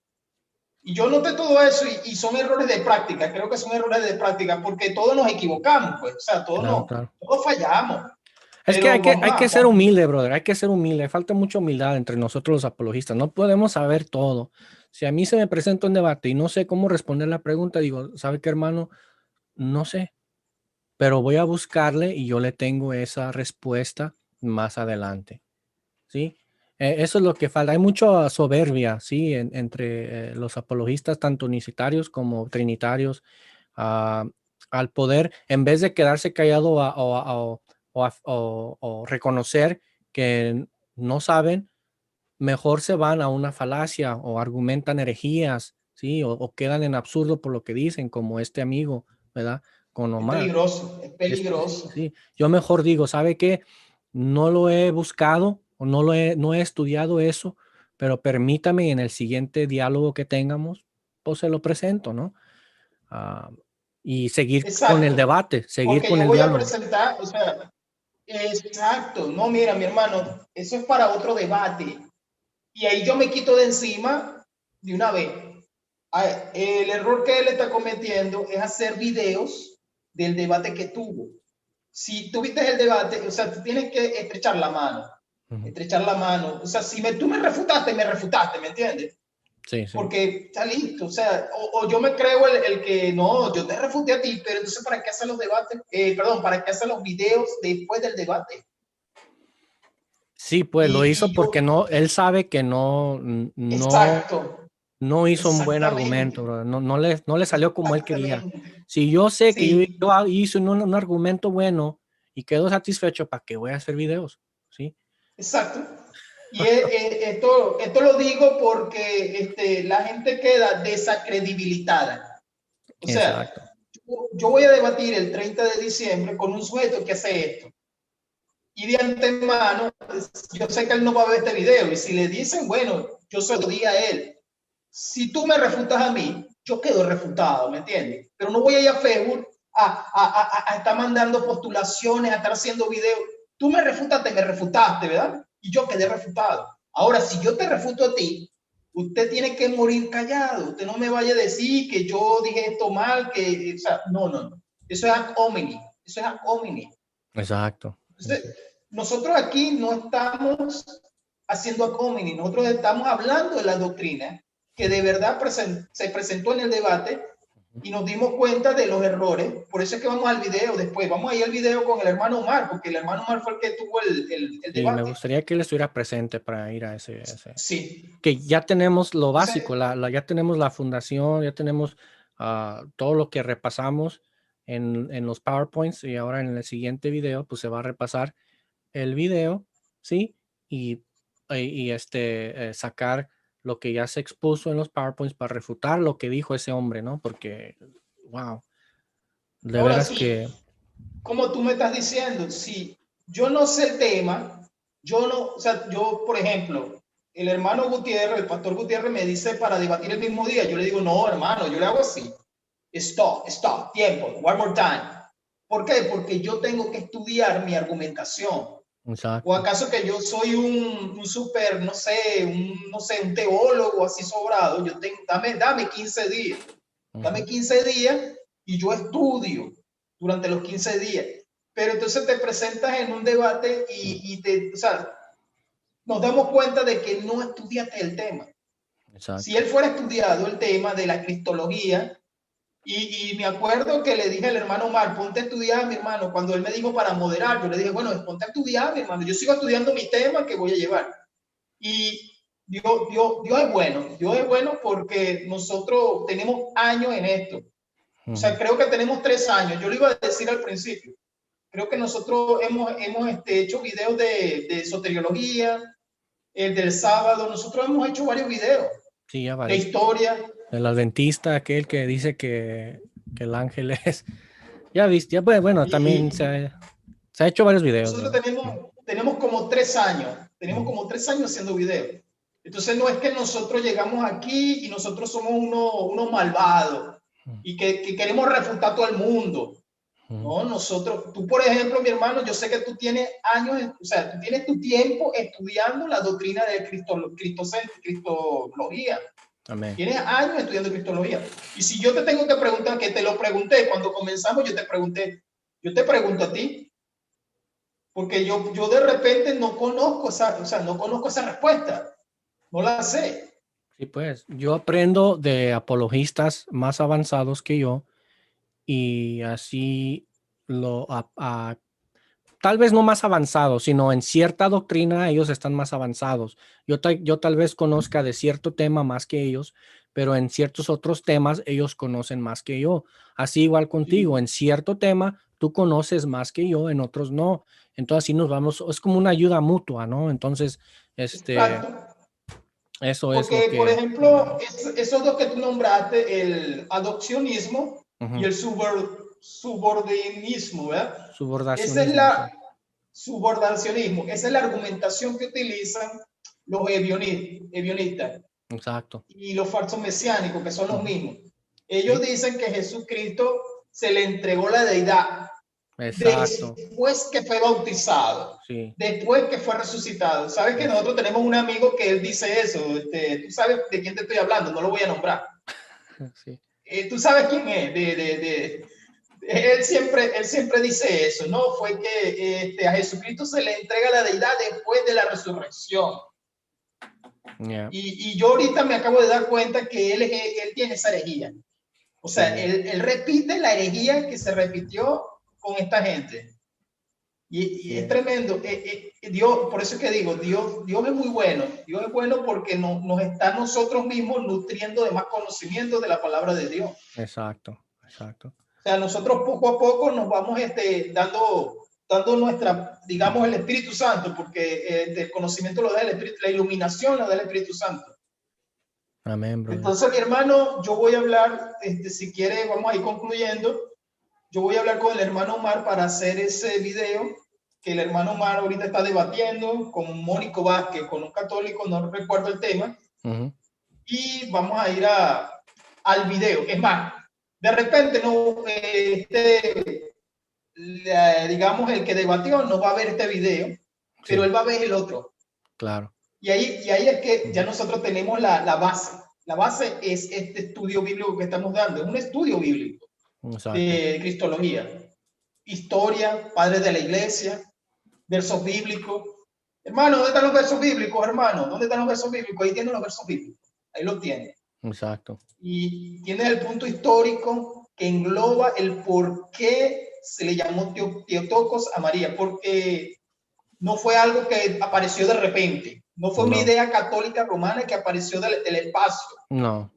Y yo noté todo eso y son errores de práctica. Creo que son errores de práctica porque todos nos equivocamos, pues. O sea, todos fallamos. Es que hay que ser humilde, brother. Hay que ser humilde. Falta mucha humildad entre nosotros los apologistas. No podemos saber todo. Si a mí se me presenta un debate y no sé cómo responder la pregunta, digo, ¿sabe qué, hermano? No sé, pero voy a buscarle y yo le tengo esa respuesta más adelante. ¿Sí? Eso es lo que falta. Hay mucha soberbia, ¿sí? Entre los apologistas, tanto unicitarios como trinitarios, al poder, en vez de quedarse callado o reconocer que no saben, mejor se van a una falacia o argumentan herejías, ¿sí? O quedan en absurdo por lo que dicen, como este amigo, ¿verdad? Con Omar. Es peligroso. Sí. Yo mejor digo, ¿sabe qué? No lo he buscado o no he estudiado eso, pero permítame en el siguiente diálogo que tengamos, pues se lo presento, ¿no? Y seguir con el debate, seguir con el diálogo. Porque yo voy a presentar, o sea, exacto. No, mira, mi hermano, eso es para otro debate. Y ahí yo me quito de encima de una vez. El error que él está cometiendo es hacer videos del debate que tuvo. Si tuviste el debate, o sea, tú tienes que estrechar la mano. Estrechar la mano. O sea, si tú me refutaste, ¿me entiendes? Sí, sí. Porque está listo. O sea, o yo me creo el que no, yo te refuté a ti, pero entonces, ¿para qué hacer los debates? ¿Para qué hacer los videos después del debate? Sí, pues lo hizo porque él sabe que no hizo un buen argumento, bro. No le salió como él quería. Si yo sé que yo hice un argumento bueno y quedo satisfecho, ¿para qué voy a hacer videos? ¿Sí? Exacto. Y esto lo digo porque la gente queda desacredibilitada. O sea, yo voy a debatir el 30 de diciembre con un sujeto que hace esto. Y de antemano, yo sé que él no va a ver este video. Y si le dicen, bueno, yo se lo di a él. Si tú me refutas a mí, yo quedo refutado, ¿me entiendes? Pero no voy a ir a Facebook a estar mandando postulaciones, a estar haciendo videos. Tú me refutaste, ¿verdad? Y yo quedé refutado. Ahora, si yo te refuto a ti, usted tiene que morir callado. Usted no me vaya a decir que yo dije esto mal, o sea, no. Eso es ad hominem. Eso es ad hominem. Exacto. Entonces, nosotros aquí no estamos haciendo ad hominem. Nosotros estamos hablando de la doctrina que de verdad se presentó en el debate y nos dimos cuenta de los errores. Por eso es que vamos al video después. Vamos a ir al video con el hermano Omar, porque el hermano Omar fue el que tuvo el debate. Y me gustaría que él estuviera presente para ir a ese. Sí. Que ya tenemos lo básico, ya tenemos la fundación, ya tenemos todo lo que repasamos en los PowerPoints y ahora en el siguiente video, pues se va a repasar el video, ¿sí? Y sacar lo que ya se expuso en los PowerPoints para refutar lo que dijo ese hombre, ¿no? Porque, wow, de ahora veras sí, que... como tú me estás diciendo, si yo no sé el tema, yo, por ejemplo, el hermano Gutiérrez, el pastor Gutiérrez me dice para debatir el mismo día, yo le digo, no, hermano, yo le hago así. Stop, tiempo, one more time. ¿Por qué? Porque yo tengo que estudiar mi argumentación. Exacto. ¿O acaso que yo soy un súper, no sé, un teólogo así sobrado? Yo tengo, dame 15 días. Dame 15 días y yo estudio durante los 15 días. Pero entonces te presentas en un debate o sea, nos damos cuenta de que no estudiaste el tema. Exacto. Si él fuera estudiado el tema de la cristología, y me acuerdo que le dije al hermano Omar, ponte a estudiar, mi hermano. Cuando él me dijo para moderar, yo le dije, bueno, ponte a estudiar, mi hermano. Yo sigo estudiando mi tema que voy a llevar. Y Dios es bueno porque nosotros tenemos años en esto. O sea, creo que tenemos 3 años. Yo lo iba a decir al principio. Creo que nosotros hemos hecho videos de soteriología, el del sábado. Nosotros hemos hecho varios videos. Sí, ya de historia. El adventista, aquel que dice que el ángel es. Ya viste, ya pues, bueno, también se ha hecho varios videos. Nosotros tenemos como 3 años. Tenemos como 3 años haciendo videos. Entonces no es que nosotros llegamos aquí y nosotros somos unos malvados y que queremos refutar a todo el mundo. No, nosotros, tú por ejemplo, mi hermano, yo sé que tú tienes años, o sea, tú tienes tu tiempo estudiando la doctrina de cristología. Amén. Tienes años estudiando cristología. Y si yo te tengo que preguntar, que te lo pregunté cuando comenzamos, yo te pregunto a ti, porque yo de repente no conozco esa respuesta, no la sé. Sí, pues yo aprendo de apologistas más avanzados que yo y así tal vez no más avanzados, sino en cierta doctrina ellos están más avanzados. Yo tal vez conozca de cierto tema más que ellos, pero en ciertos otros temas ellos conocen más que yo. Así igual contigo, en cierto tema tú conoces más que yo, en otros no. Entonces así nos vamos, es como una ayuda mutua, ¿no? Entonces, Exacto. eso Porque, es lo que... por ejemplo, esos dos que tú nombraste, el adopcionismo y el subordinismo, ¿verdad? Esa es la subordacionismo, esa es la argumentación que utilizan los evionistas. Exacto. Y los falsos mesiánicos, que son los mismos. Ellos dicen que Jesucristo se le entregó la deidad. Exacto. Después que fue bautizado, después que fue resucitado. Sabes que nosotros tenemos un amigo que él dice eso. Tú sabes de quién te estoy hablando, no lo voy a nombrar. Sí. Tú sabes quién es. Él siempre dice eso, ¿no? Fue que a Jesucristo se le entrega la deidad después de la resurrección. Yeah. Y yo ahorita me acabo de dar cuenta que él tiene esa herejía. O sea, él repite la herejía que se repitió con esta gente. Y es tremendo. Dios, por eso es que digo, Dios es muy bueno. Dios es bueno porque nos está nosotros mismos nutriendo de más conocimiento de la palabra de Dios. Exacto. O sea, nosotros poco a poco nos vamos dando nuestra, digamos, el Espíritu Santo, porque el conocimiento lo da el Espíritu, la iluminación lo da el Espíritu Santo. Amén, brother. Entonces, mi hermano, yo voy a hablar, si quiere, vamos a ir concluyendo. Yo voy a hablar con el hermano Omar para hacer ese video, que el hermano Omar ahorita está debatiendo con Mónico Vázquez, con un católico, no recuerdo el tema. Y vamos a ir al video. Es más, de repente, digamos, el que debatió no va a ver este video, pero él va a ver el otro. Claro. Y ahí es que ya nosotros tenemos la base. La base es este estudio bíblico que estamos dando. Es un estudio bíblico. Exacto. De cristología. Historia, padres de la iglesia, versos bíblicos. Hermano, ¿dónde están los versos bíblicos, hermano? ¿Dónde están los versos bíblicos? Ahí tienen los versos bíblicos. Ahí los tiene. Exacto. Y tiene el punto histórico que engloba el por qué se le llamó Teotocos a María, porque no fue algo que apareció de repente, no fue una idea católica romana que apareció del espacio. No.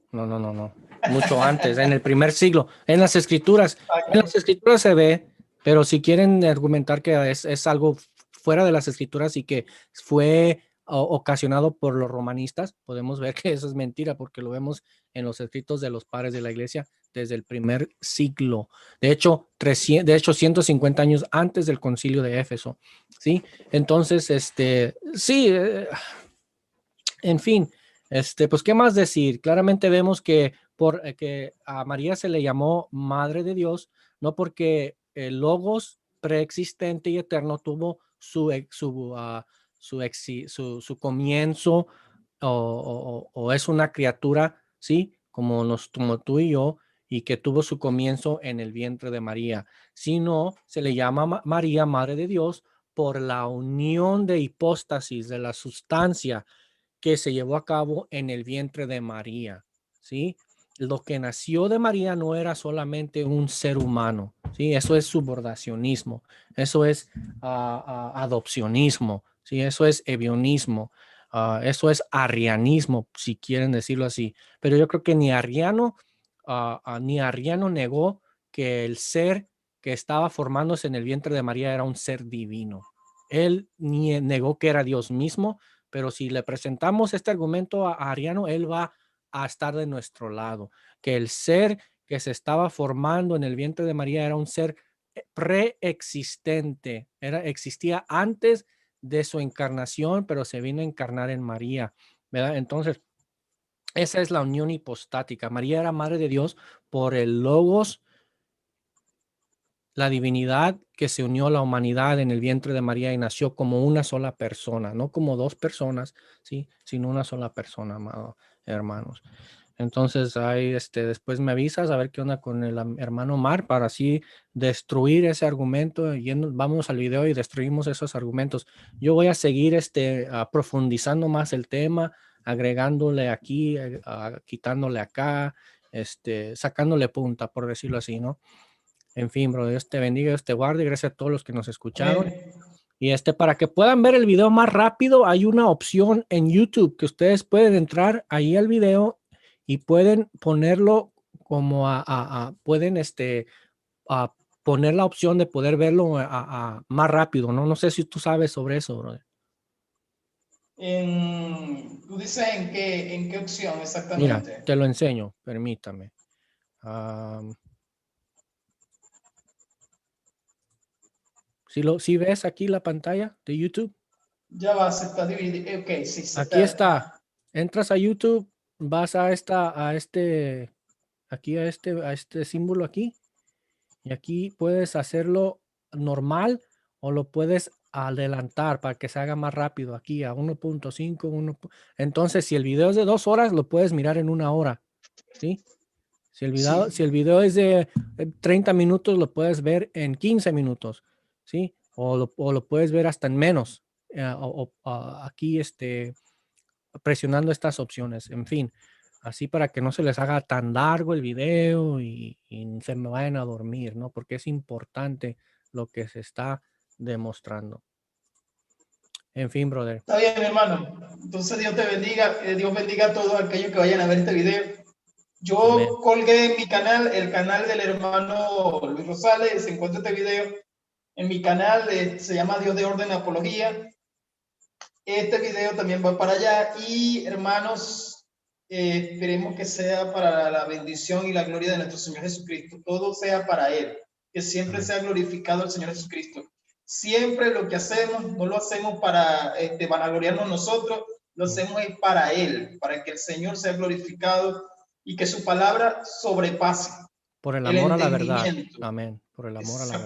Mucho antes, en el primer siglo, en las escrituras se ve, pero si quieren argumentar que es algo fuera de las escrituras y que fue ocasionado por los romanistas, podemos ver que eso es mentira porque lo vemos en los escritos de los padres de la iglesia desde el primer siglo. De hecho, 150 años antes del concilio de Éfeso. ¿Sí? Entonces, en fin, pues, ¿qué más decir? Claramente vemos que que a María se le llamó Madre de Dios, no porque el Logos preexistente y eterno tuvo su comienzo o es una criatura, ¿sí? Como tú y yo, y que tuvo su comienzo en el vientre de María, sino se le llama María, Madre de Dios, por la unión de hipóstasis de la sustancia que se llevó a cabo en el vientre de María, ¿sí? Lo que nació de María no era solamente un ser humano, ¿sí? Eso es subordacionismo, eso es adopcionismo, ¿sí? Eso es evionismo, eso es arrianismo, si quieren decirlo así. Pero yo creo que ni Arriano negó que el ser que estaba formándose en el vientre de María era un ser divino. Él ni negó que era Dios mismo, pero si le presentamos este argumento a Ariano, él va a estar de nuestro lado, que el ser que se estaba formando en el vientre de María era un ser preexistente, existía antes de su encarnación, pero se vino a encarnar en María, ¿verdad? Entonces, esa es la unión hipostática. María era madre de Dios por el Logos, la divinidad que se unió a la humanidad en el vientre de María y nació como una sola persona, no como dos personas, ¿sí? Sino una sola persona, amado, hermanos. Entonces, ahí, después me avisas a ver qué onda con el hermano Mar para así destruir ese argumento. Vamos al video y destruimos esos argumentos. Yo voy a seguir profundizando más el tema, agregándole aquí, quitándole acá, sacándole punta, por decirlo así, ¿no? En fin, bro, Dios te bendiga, Dios te guarde. Gracias a todos los que nos escucharon. Y para que puedan ver el video más rápido, hay una opción en YouTube que ustedes pueden entrar ahí al video y pueden ponerlo como pueden poner la opción de poder verlo más rápido, ¿no? No sé si tú sabes sobre eso, brother. ¿Tú dices en qué opción exactamente? Mira, te lo enseño, permítame. ¿Sí ves aquí la pantalla de YouTube? Ya va, se está dividiendo. Ok, sí, aquí está. Entras a YouTube, vas a este símbolo aquí, y aquí puedes hacerlo normal o lo puedes adelantar para que se haga más rápido aquí a 1.5. Entonces, si el video es de 2 horas, lo puedes mirar en 1 hora, ¿sí? Si el video es de 30 minutos, lo puedes ver en 15 minutos, ¿sí? O lo puedes ver hasta en menos. Aquí presionando estas opciones, en fin, así para que no se les haga tan largo el video y se me vayan a dormir, ¿no? Porque es importante lo que se está demostrando. En fin, brother. Está bien, hermano. Entonces Dios te bendiga, Dios bendiga a todos aquellos que vayan a ver este video. Yo Amén. colgué en mi canal, el canal del hermano Luis Rosales, se encuentra este video en mi canal, se llama Dios de Orden Apología. Este video también va para allá y hermanos, esperemos que sea para la bendición y la gloria de nuestro Señor Jesucristo. Todo sea para Él, que siempre sea glorificado el Señor Jesucristo. Siempre lo que hacemos, no lo hacemos para vanagloriarnos nosotros, lo hacemos para Él, para que el Señor sea glorificado y que su palabra sobrepase por el amor a la verdad. Amén. Por el amor a la verdad.